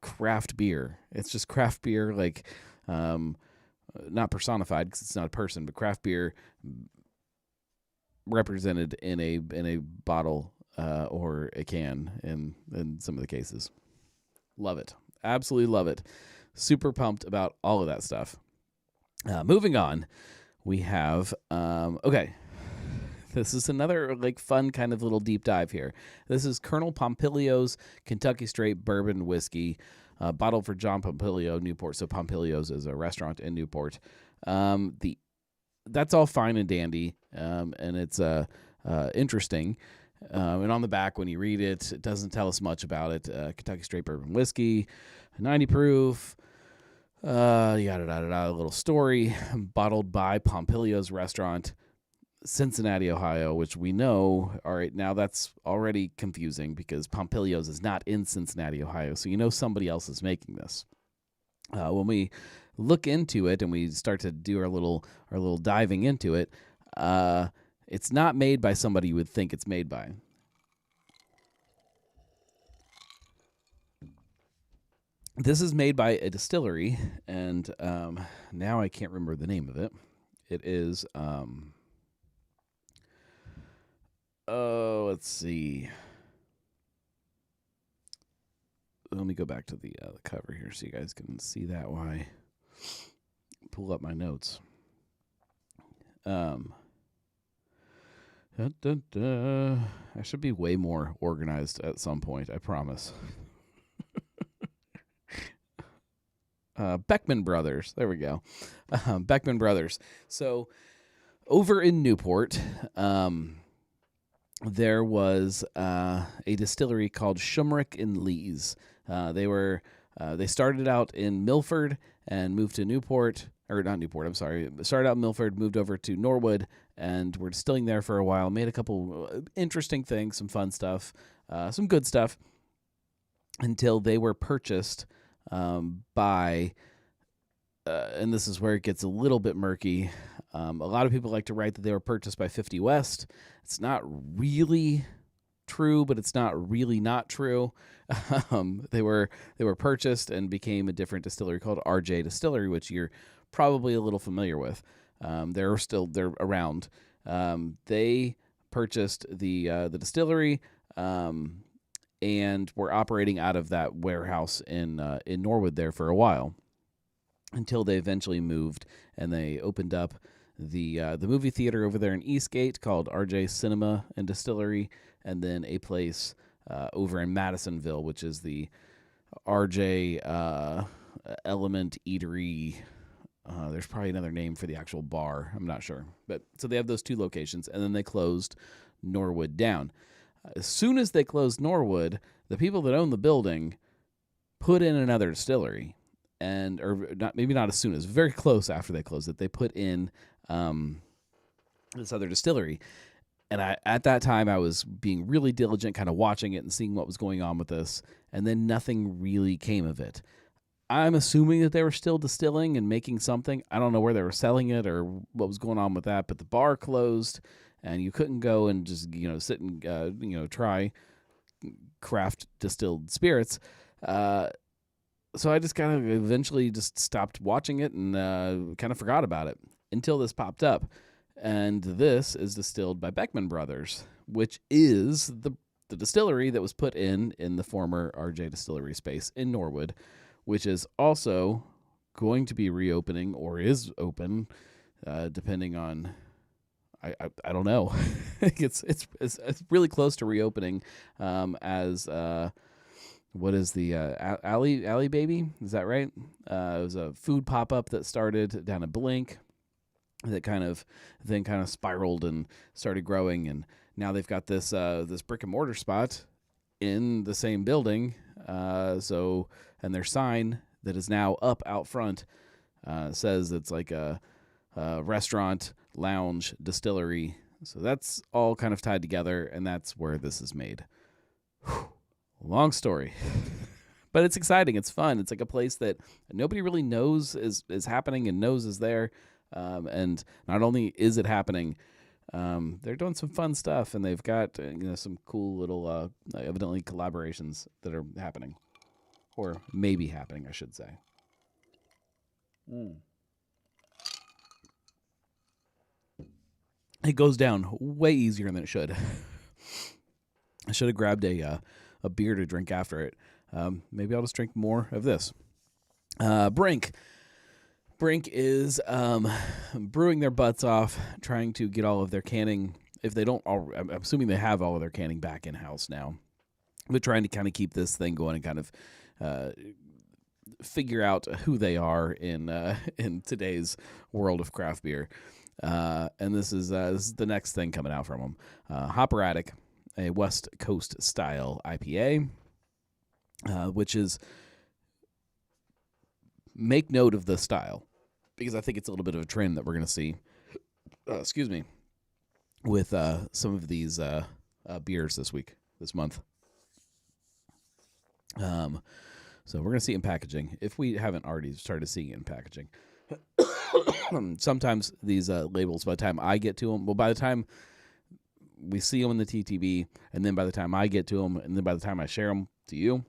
[SPEAKER 1] craft beer. It's just craft beer, like not personified because it's not a person, but craft beer represented in a bottle or a can in some of the cases. Love it, absolutely love it. Super pumped about all of that stuff. Moving on. We have, okay, this is another like fun kind of little deep dive here. This is Colonel Pompilio's Kentucky Straight Bourbon Whiskey, bottled for John Pompilio, Newport. So Pompilio's is a restaurant in Newport. That's all fine and dandy, and it's interesting. And on the back, when you read it, it doesn't tell us much about it. Kentucky Straight Bourbon Whiskey, 90 proof. Yada, yada, yada, a little story, bottled by Pompilio's Restaurant, Cincinnati, Ohio, which we know, all right, now that's already confusing because Pompilio's is not in Cincinnati, Ohio, so you know somebody else is making this. When we look into it and we start to do our little diving into it, it's not made by somebody you would think it's made by. This is made by a distillery, and now I can't remember the name of it. It is, let's see. Let me go back to the cover here so you guys can see that while I pull up my notes. I should be way more organized at some point, I promise. Beckman Brothers. There we go. Beckman Brothers. So over in Newport, there was a distillery called Shumrick and Lees. They started out in Milford and moved to Newport, or not Newport, I'm sorry. Started out in Milford, moved over to Norwood, and were distilling there for a while. Made a couple interesting things, some fun stuff, some good stuff, until they were purchased by, and this is where it gets a little bit murky. A lot of people like to write that they were purchased by 50 West. It's not really true, but it's not really not true. They were purchased and became a different distillery called RJ Distillery, which you're probably a little familiar with. They're around. They purchased the distillery. And were operating out of that warehouse in Norwood there for a while, until they eventually moved and they opened up the movie theater over there in Eastgate called RJ Cinema and Distillery, and then a place over in Madisonville, which is the RJ Element Eatery. There's probably another name for the actual bar. I'm not sure, but so they have those two locations, and then they closed Norwood down. As soon as they closed Norwood, the people that own the building put in another distillery, maybe not as soon as, very close after they closed it, they put in this other distillery. And at that time, I was being really diligent, kind of watching it and seeing what was going on with this, and then nothing really came of it. I'm assuming that they were still distilling and making something. I don't know where they were selling it or what was going on with that, but the bar closed. And you couldn't go and just, sit and, try craft distilled spirits. So I just kind of eventually just stopped watching it and kind of forgot about it until this popped up. And this is distilled by Beckman Brothers, which is the distillery that was put in the former RJ Distillery space in Norwood, which is also going to be reopening or is open, depending on. I don't know. it's really close to reopening. As what is the Alley Baby? Is that right? It was a food pop up that started down at Blink, that kind of spiraled and started growing, and now they've got this brick and mortar spot in the same building. And their sign that is now up out front says it's like a restaurant, lounge, distillery. So that's all kind of tied together, and that's where this is made. Whew. Long story. But it's exciting. It's fun. It's like a place that nobody really knows is happening and knows is there. And not only is it happening, they're doing some fun stuff, and they've got some cool little evidently collaborations that are happening, or maybe happening, I should say. It goes down way easier than it should. I should have grabbed a beer to drink after it. Maybe I'll just drink more of this. Brink is brewing their butts off, trying to get all of their canning. If they don't, I'm assuming they have all of their canning back in house now. But trying to kind of keep this thing going and kind of figure out who they are in today's world of craft beer. And this is the next thing coming out from them. Hopperatic, a West Coast style IPA, which is, make note of the style, because I think it's a little bit of a trend that we're going to see. With some of these beers this month. So we're going to see it in packaging, if we haven't already started seeing it in packaging. Sometimes these labels, by the time I get to them, by the time we see them in the TTB, and then by the time I get to them, and then by the time I share them to you,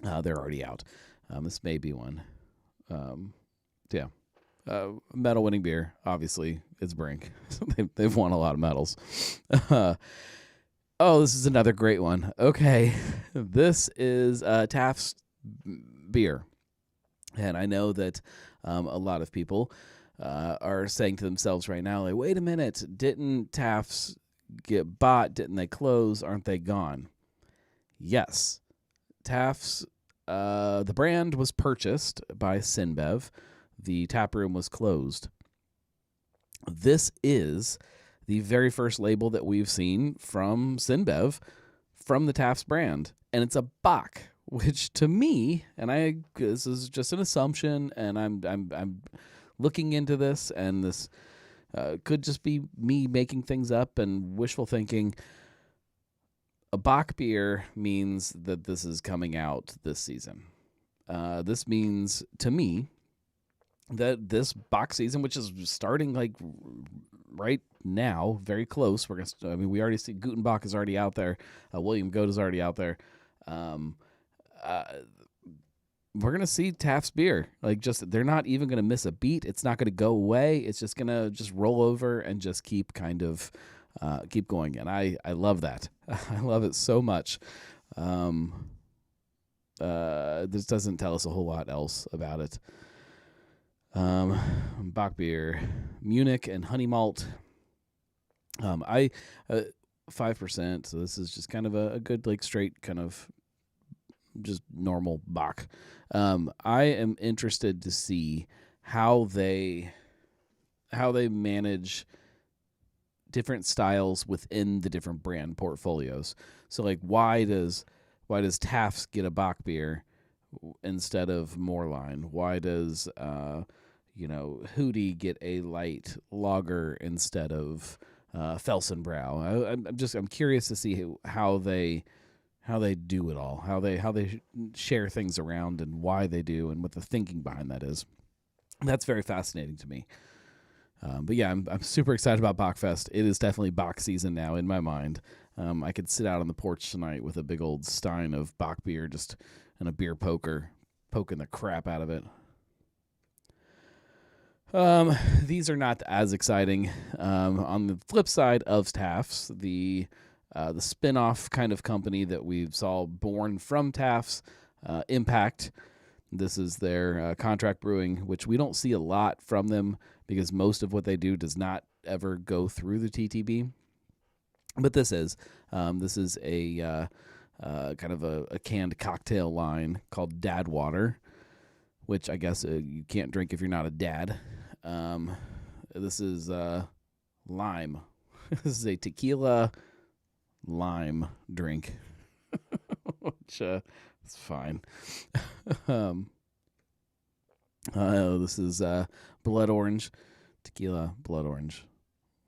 [SPEAKER 1] they're already out. This may be one. Medal winning beer, obviously, it's Brink. They've won a lot of medals. This is another great one. Okay, this is Taft's beer, and I know that a lot of people are saying to themselves right now, like, wait a minute, didn't Taft's get bought? Didn't they close? Aren't they gone? Yes, Taft's, the brand was purchased by SinBev. The tap room was closed. This is the very first label that we've seen from SinBev from the Taft's brand, and it's a Bock, which to me, and this is just an assumption, and I'm looking into this, and this could just be me making things up and wishful thinking. A Bock beer means that this is coming out this season. This means to me that this Bock season, which is starting like right now, very close. We already see Gutenbach is already out there. William Goat is already out there. We're gonna see Taft's beer. They're not even gonna miss a beat. It's not gonna go away. It's just gonna roll over and just keep keep going. And I love that. I love it so much. This doesn't tell us a whole lot else about it. Bock beer, Munich and honey malt. 5%. So this is just kind of a good, straight kind of just normal Bock. I am interested to see how they manage different styles within the different brand portfolios. So why does Taft's get a Bock beer instead of Moorline? Why does Hootie get a light lager instead of Felsenbrow? I'm curious to see how they do it all, how they share things around, and why they do, and what the thinking behind that is. That's very fascinating to me. But yeah, I'm super excited about Bockfest. It is definitely Bock season now in my mind. I could sit out on the porch tonight with a big old stein of Bock beer, just and a beer poker, poking the crap out of it. These are not as exciting. On the flip side of Taft's, the spin-off kind of company that we saw born from Taft's, Impact. This is their contract brewing, which we don't see a lot from them because most of what they do does not ever go through the TTB. But this is a kind of a canned cocktail line called Dad Water, which I guess you can't drink if you're not a dad. This is lime. This is a tequila lime drink, which is fine. This is blood orange, tequila blood orange.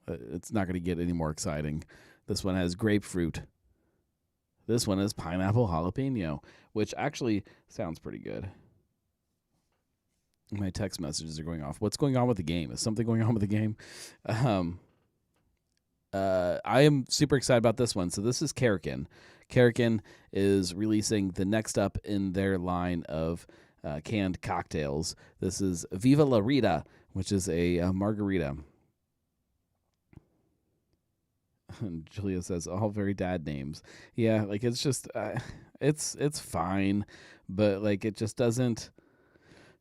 [SPEAKER 1] It's not going to get any more exciting. This one has grapefruit. This one is pineapple jalapeno, which actually sounds pretty good. My text messages are going off. What's going on with the game? Is something going on with the game? I am super excited about this one. So this is Karakin. Karakin is releasing the next up in their line of canned cocktails. This is Viva La Rita, which is a margarita. And Julia says, all very dad names. Yeah, like it's just, it's fine, but like it just doesn't,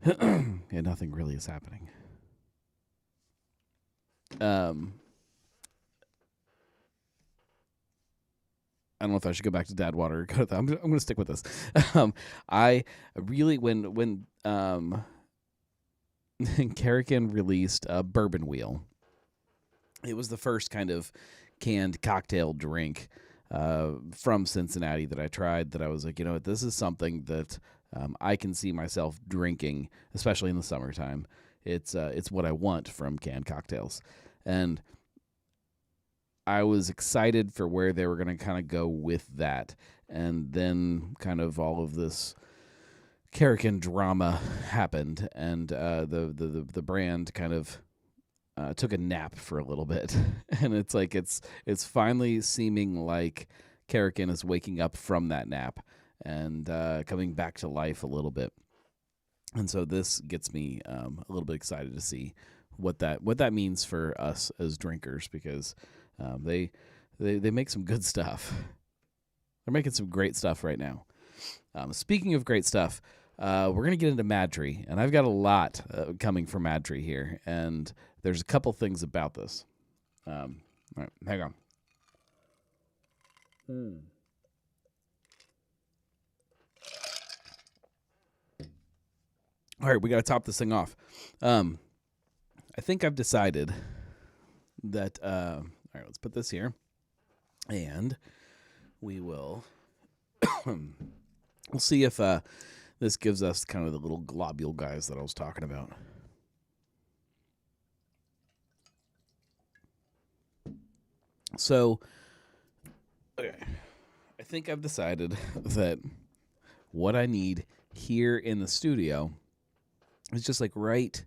[SPEAKER 1] yeah, nothing really is happening. I don't know if I should go back to Dad Water or go to that. I'm going to stick with this. I really, when Karakin released Bourbon Wheel, it was the first kind of canned cocktail drink from Cincinnati that I tried that I was like, you know what, this is something that I can see myself drinking, especially in the summertime. It's what I want from canned cocktails. And I was excited for where they were going to kind of go with that. And then kind of all of this Karakin drama happened, and the brand kind of took a nap for a little bit. And it's like it's finally seeming like Karakin is waking up from that nap and coming back to life a little bit. And so this gets me a little bit excited to see what that means for us as drinkers, because they make some good stuff. They're making some great stuff right now. Speaking of great stuff, we're going to get into Madry, and I've got a lot coming from Madry here, and there's a couple things about this. All right, hang on. All right, we got to top this thing off. I think I've decided that, all right, let's put this here, and we will, we'll see if this gives us kind of the little globule guys that I was talking about. So, okay, I think I've decided that what I need here in the studio is just like right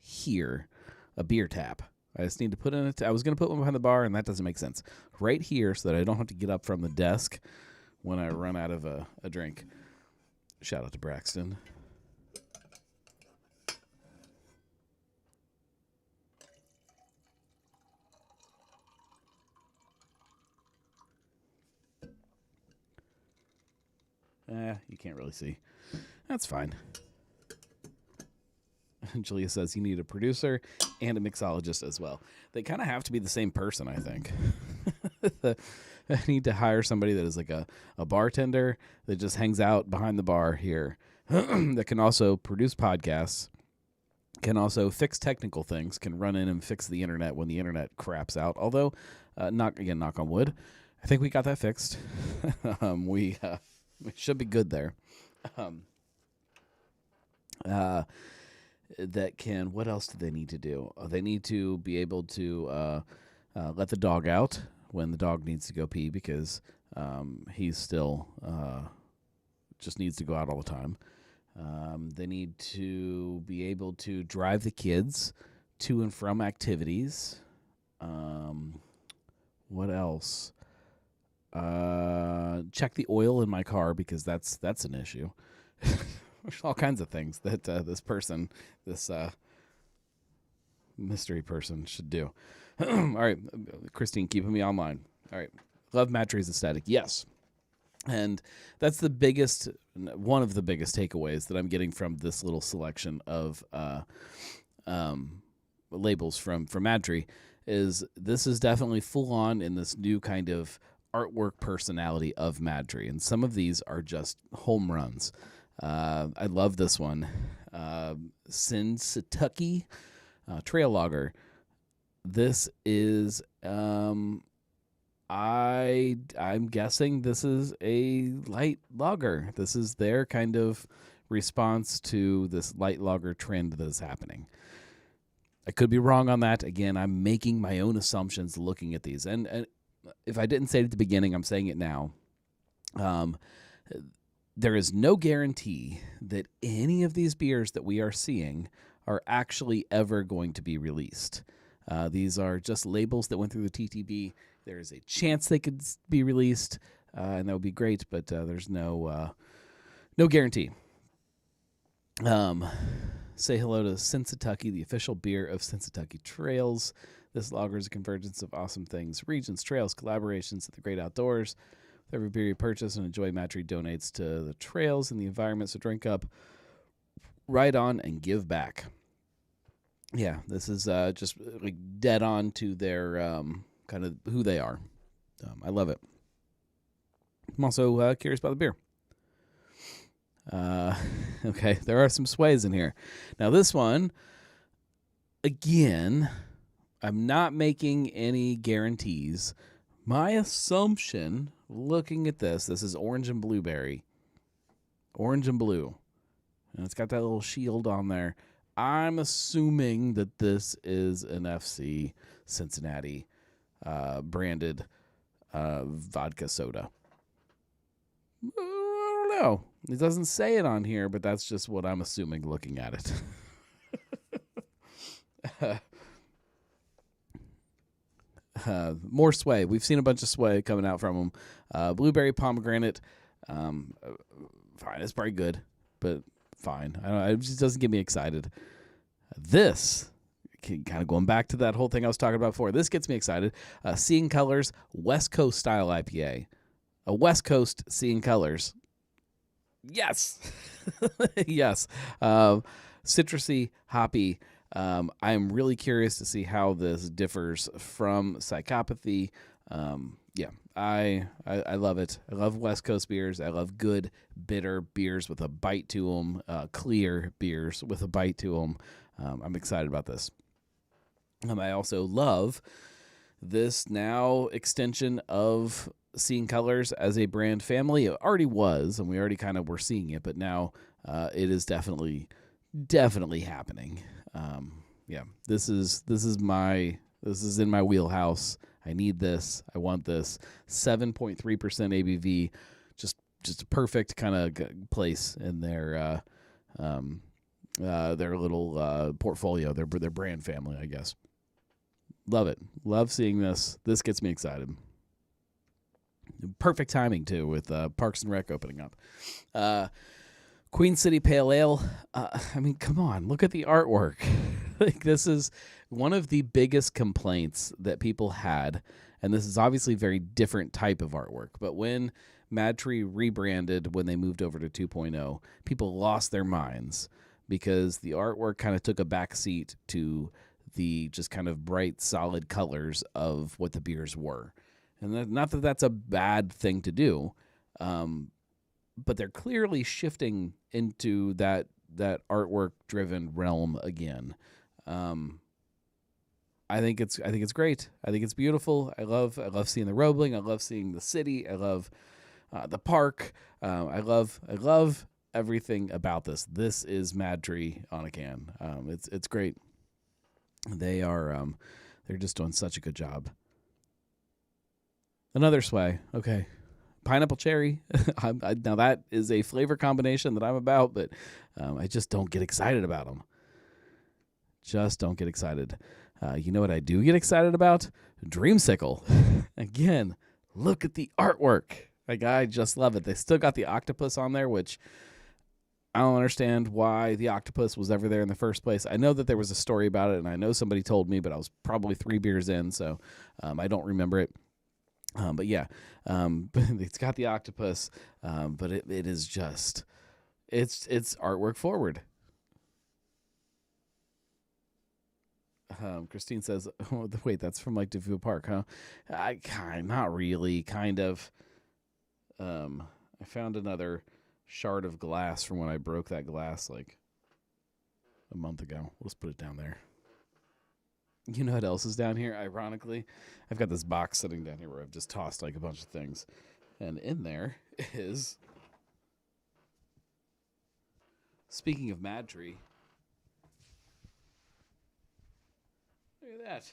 [SPEAKER 1] here, a beer tap. I just need to put in it. I was going to put one behind the bar, and that doesn't make sense. Right here, so that I don't have to get up from the desk when I run out of a drink. Shout out to Braxton. You can't really see. That's fine. Julia says you need a producer and a mixologist as well. They kind of have to be the same person, I think. I need to hire somebody that is like a bartender that just hangs out behind the bar here, that can also produce podcasts, can also fix technical things, can run in and fix the internet when the internet craps out. Although, knock on wood, I think we got that fixed. We should be good there. That can, what else do they need to do? They need to be able to let the dog out when the dog needs to go pee, because he's still just needs to go out all the time. They need to be able to drive the kids to and from activities. What else? Check the oil in my car, because that's an issue. There's all kinds of things that this mystery person should do. All right, Christine, keeping me online. All right, love Madry's aesthetic. Yes, And that's one of the biggest takeaways that I'm getting from this little selection of labels from Madry. Is this is definitely full on in this new kind of artwork personality of Madry, and some of these are just home runs. I love this one, Cincinnati Trail Logger. This is I'm guessing this is a light logger. This is their kind of response to this light logger trend that is happening. I could be wrong on that. Again, I'm making my own assumptions looking at these. And if I didn't say it at the beginning, I'm saying it now. There is no guarantee that any of these beers that we are seeing are actually ever going to be released. These are just labels that went through the TTB. There is a chance they could be released, and that would be great, but there's no guarantee. Say hello to Cincinnati, the official beer of Cincinnati Trails. This lager is a convergence of awesome things: regions, trails, collaborations at the great outdoors. With every beer you purchase and enjoy, Madry donates to the trails and the environment, so drink up, ride on, and give back. Yeah, this is just like dead on to their kind of who they are. I love it. I'm also curious about the beer. Okay, there are some sways in here. Now this one, again, I'm not making any guarantees. My assumption, looking at this is orange and blueberry. Orange and blue. And it's got that little shield on there. I'm assuming that this is an FC Cincinnati branded vodka soda. I don't know. It doesn't say it on here, but that's just what I'm assuming looking at it. More sway. We've seen a bunch of sway coming out from them. Blueberry pomegranate. Fine. It's probably good, but fine. I don't know. It just doesn't get me excited. This, kind of going back to that whole thing I was talking about before, this gets me excited. Seeing Colors West Coast style IPA. A West Coast Seeing Colors. Yes. Yes. Citrusy, hoppy. I'm really curious to see how this differs from Psychopathy. Yeah, I love it. I love West Coast beers. I love good, bitter beers with a bite to them, clear beers with a bite to them. I'm excited about this. I also love this now extension of Seeing Colors as a brand family. It already was, and we already kind of were seeing it, but now it is definitely happening. Yeah, this is in my wheelhouse. I need this. I want this. 7.3% ABV, just a perfect kind of place in their little portfolio, their brand family, I guess. Love it. Love seeing this. This gets me excited. Perfect timing too, with Parks and Rec opening up. Queen City Pale Ale. I mean, come on, look at the artwork. Like, this is one of the biggest complaints that people had, and this is obviously a very different type of artwork. But when Madtree rebranded, when they moved over to 2.0, people lost their minds because the artwork kind of took a backseat to the just kind of bright, solid colors of what the beers were. And not that that's a bad thing to do, but they're clearly shifting into that artwork-driven realm again. I think it's great. I think it's beautiful. I love seeing the Roebling. I love seeing the city. I love the park. I love everything about this. This is Madtree on a can. It's great. They are they're just doing such a good job. Another sway. Okay. Pineapple cherry. Now that is a flavor combination that I'm about, but I just don't get excited about them. Just don't get excited. You know what I do get excited about? Dreamsicle. Again, look at the artwork. Like, I just love it. They still got the octopus on there, which I don't understand why the octopus was ever there in the first place. I know that there was a story about it, and I know somebody told me, but I was probably 3 beers in, so I don't remember it. But yeah, it's got the octopus, but it is just it's artwork forward. Christine says, oh, "Wait, that's from like DeVue Park, huh?" Not really, kind of. I found another shard of glass from when I broke that glass like a month ago. Let's put it down there. You know what else is down here? Ironically, I've got this box sitting down here where I've just tossed like a bunch of things, and in there is. Speaking of Mad Tree, look at that.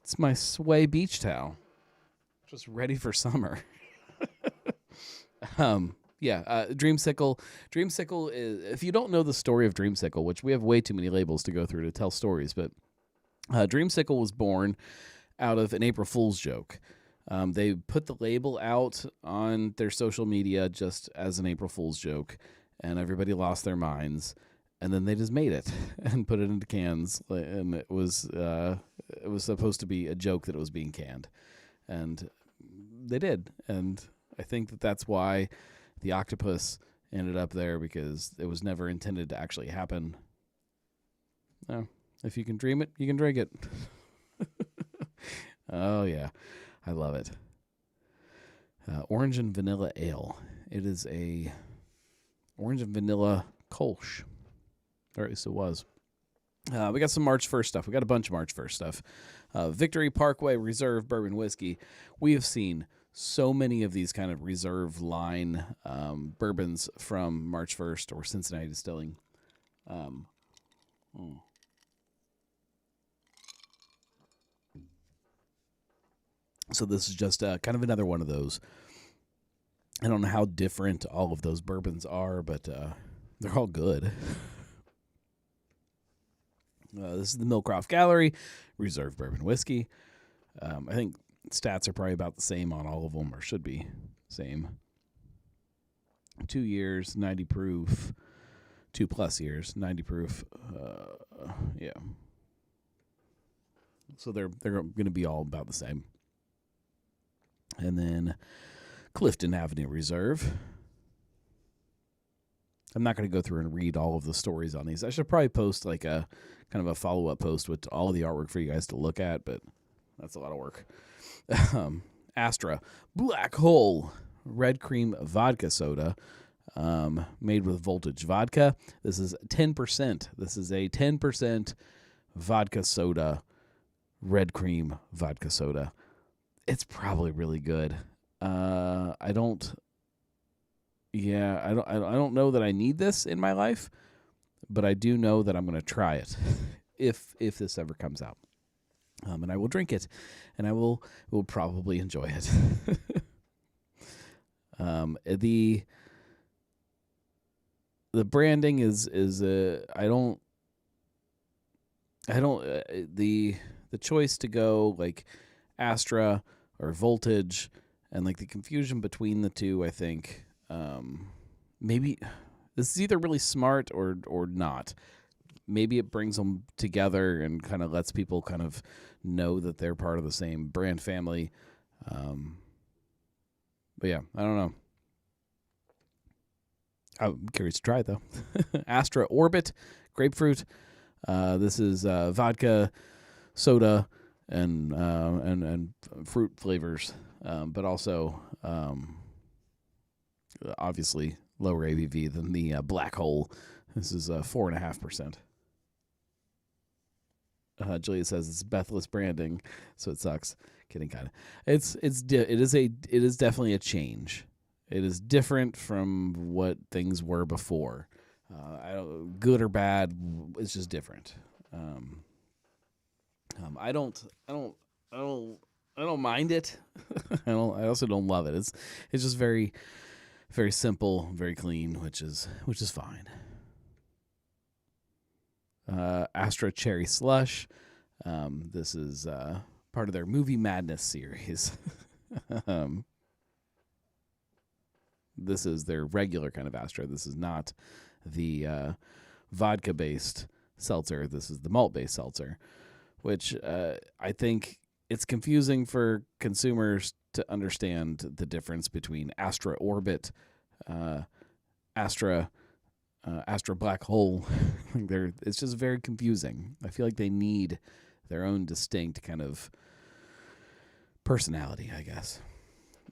[SPEAKER 1] It's my Sway beach towel, just ready for summer. Yeah, Dreamsicle. Dreamsicle is, if you don't know the story of Dreamsicle, which we have way too many labels to go through to tell stories, but Dreamsicle was born out of an April Fool's joke. They put the label out on their social media just as an April Fool's joke, and everybody lost their minds. And then they just made it and put it into cans, and it was supposed to be a joke that it was being canned, and they did. And I think that that's why the octopus ended up there, because it was never intended to actually happen. No, if you can dream it, you can drink it. Oh yeah, I love it. Orange and vanilla ale. It is a orange and vanilla Kolsch. Or at least it was. We got some March 1st stuff. We got a bunch of March 1st stuff. Victory Parkway Reserve Bourbon Whiskey. We have seen so many of these kind of reserve line bourbons from March 1st or Cincinnati Distilling. So this is just kind of another one of those. I don't know how different all of those bourbons are, but they're all good. This is the Millcroft Gallery Reserve Bourbon Whiskey. I think stats are probably about the same on all of them, or should be same. 2 years, 90 proof. 2+ years, 90 proof. Yeah. So they're going to be all about the same. And then Clifton Avenue Reserve. I'm not going to go through and read all of the stories on these. I should probably post like a kind of a follow-up post with all of the artwork for you guys to look at, but that's a lot of work. Astra Black Hole Red Cream Vodka Soda, made with Voltage Vodka. This is 10%. This is a 10% vodka soda, red cream vodka soda. It's probably really good. I don't know that I need this in my life, but I do know that I'm going to try it if this ever comes out. And I will drink it, and I will probably enjoy it. The branding is the choice to go like Astra or Voltage, and like the confusion between the two, I think maybe this is either really smart or not. Maybe it brings them together and kind of lets people kind of know that they're part of the same brand family. But yeah, I don't know. I'm curious to try it though. Astra Orbit Grapefruit. This is vodka, soda, and fruit flavors, but also obviously lower ABV than the Black Hole. This is 4.5%. Julia says it's Bethless branding, so it sucks. Kidding, kind of. It is definitely a change. It is different from what things were before. Good or bad, it's just different. I don't mind it. I also don't love it. It's just very, very simple, very clean, which is fine. Astra Cherry Slush. This is part of their Movie Madness series. This is their regular kind of Astra. This is not the vodka-based seltzer. This is the malt-based seltzer. which I think it's confusing for consumers to understand the difference between Astra Orbit, Astra Astra Black Hole. It's just very confusing. I feel like they need their own distinct kind of personality, I guess.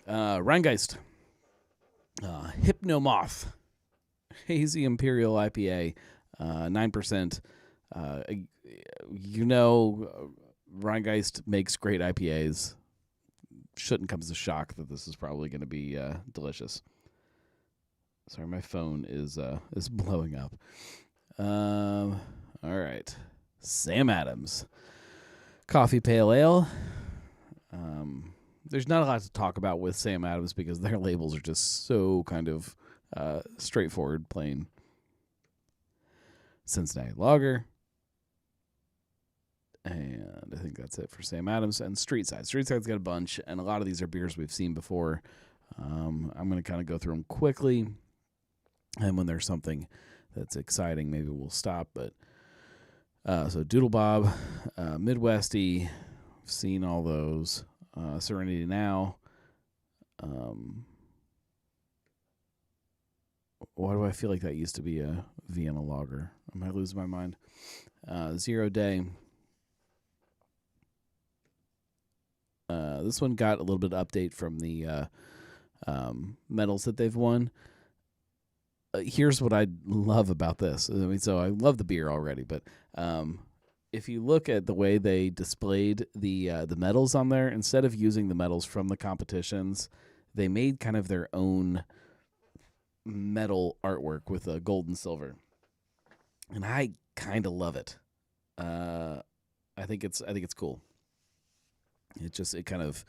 [SPEAKER 1] Rheingeist, Hypnomoth, Hazy Imperial IPA, 9%. Rheingeist makes great IPAs. Shouldn't come as a shock that this is probably going to be delicious. Sorry, my phone is blowing up. All right, Sam Adams, Coffee Pale Ale. There's not a lot to talk about with Sam Adams because their labels are just so kind of straightforward, plain. Cincinnati Lager. And I think that's it for Sam Adams and Streetside. Streetside's got a bunch, and a lot of these are beers we've seen before. I'm going to kind of go through them quickly. And when there's something that's exciting, maybe we'll stop. But so Doodle Bob, Midwesty, seen all those. Serenity Now. Why do I feel like that used to be a Vienna lager? Am I losing my mind? 0 Day. This one got a little bit of update from the medals that they've won. Here's what I love about this. I mean, so I love the beer already, but if you look at the way they displayed the medals on there, instead of using the medals from the competitions, they made kind of their own medal artwork with gold and silver, and I kind of love it. I think it's cool. It kind of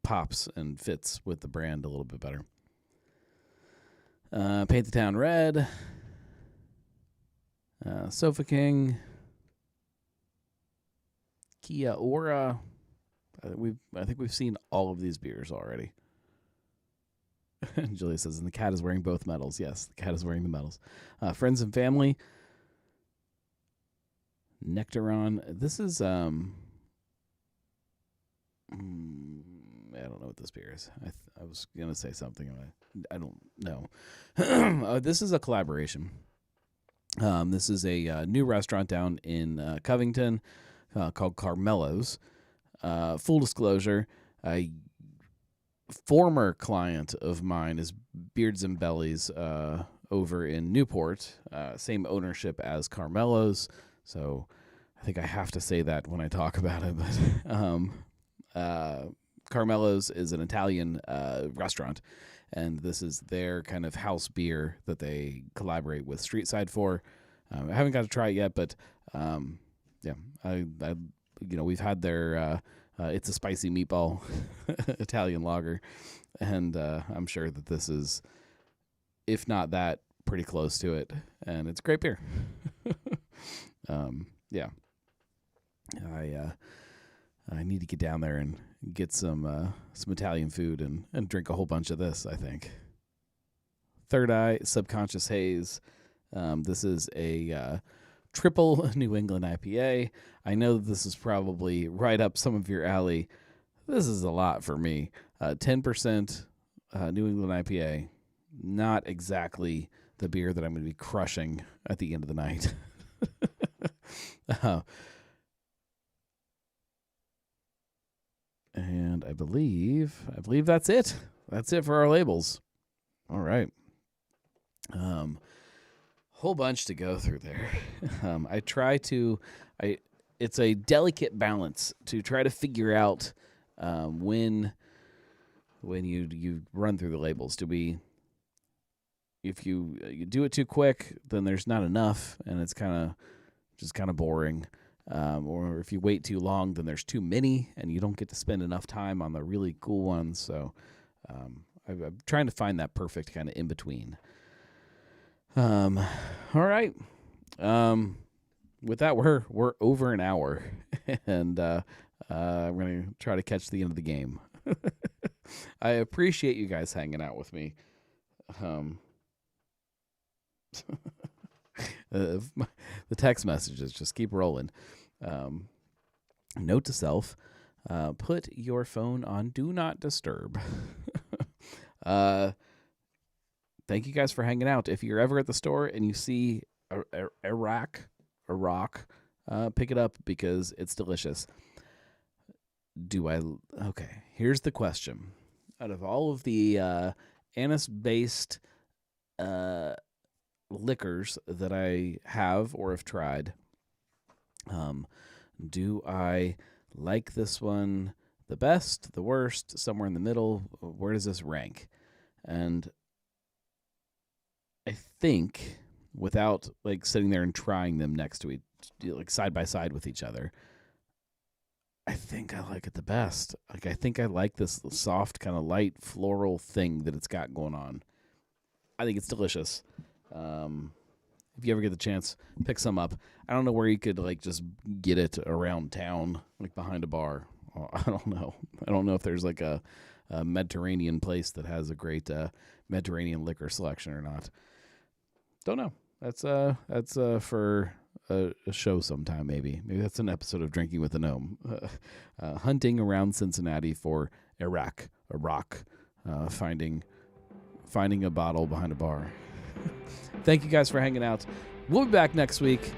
[SPEAKER 1] pops and fits with the brand a little bit better. Paint the Town Red, Sofa King, Kia Ora. I think we've seen all of these beers already. Julia says, and the cat is wearing both medals. Yes, the cat is wearing the medals. Friends and Family, Nectaron. This is I don't know what this beer is. I was gonna say something. I don't know. This is a collaboration. This is a new restaurant down in Covington called Carmelo's. Full disclosure, a former client of mine is Beards and Bellies over in Newport. Same ownership as Carmelo's, so I think I have to say that when I talk about it. But Carmelo's is an Italian restaurant, and this is their kind of house beer that they collaborate with Streetside for. I haven't got to try it yet, but yeah, I we've had their it's a spicy meatball Italian lager, and I'm sure that this is, if not that, pretty close to it, and it's great beer. Yeah, I need to get down there and get some Italian food and drink a whole bunch of this, I think. Third Eye Subconscious Haze. This is a triple New England IPA. I know this is probably right up some of your alley. This is a lot for me. 10% New England IPA. Not exactly the beer that I'm going to be crushing at the end of the night. And I believe that's it. That's it for our labels. All right. Whole bunch to go through there. It's a delicate balance to try to figure out when you run through the labels. If you do it too quick, then there's not enough, and it's kind of boring. Or if you wait too long, then there's too many, and you don't get to spend enough time on the really cool ones. So I'm trying to find that perfect kind of in between. All right. With that, we're over an hour, and I'm gonna try to catch the end of the game. I appreciate you guys hanging out with me. The text messages just keep rolling. Note to self, put your phone on Do Not Disturb. Thank you guys for hanging out. If you're ever at the store and you see a rock, pick it up because it's delicious. Okay, here's the question. Out of all of the anise-based liquors that I have or have tried, do I like this one the best, the worst, somewhere in the middle? Where does this rank? And I think, without like sitting there and trying them next to like side by side with each other, I think I like it the best. Like, I think I like this soft, kind of light floral thing that it's got going on. I think it's delicious. If you ever get the chance, pick some up. I don't know where you could like just get it around town, like behind a bar. I don't know. I don't know if there's like a Mediterranean place that has a great Mediterranean liquor selection or not. Don't know. That's for a show sometime, maybe. Maybe that's an episode of Drinking with a Gnome. Hunting around Cincinnati for a rock, finding a bottle behind a bar. Thank you guys for hanging out. We'll be back next week.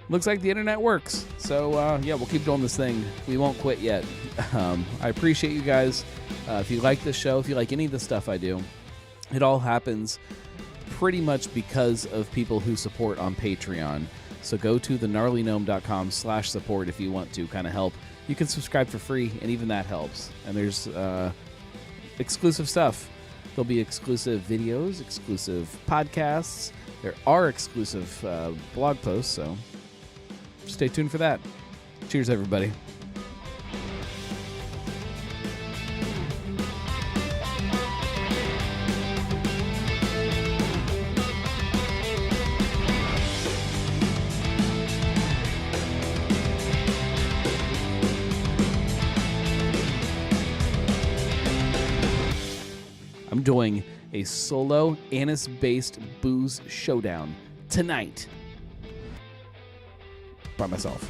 [SPEAKER 1] Looks like the internet works. So, yeah, we'll keep doing this thing. We won't quit yet. I appreciate you guys. If you like this show, if you like any of the stuff I do, it all happens pretty much because of people who support on Patreon. So go to thegnarlygnome.com/support if you want to kind of help. You can subscribe for free, and even that helps. And there's exclusive stuff. There'll be exclusive videos, exclusive podcasts. There are exclusive blog posts, so stay tuned for that. Cheers, everybody. I'm doing a solo anise-based booze showdown tonight by myself.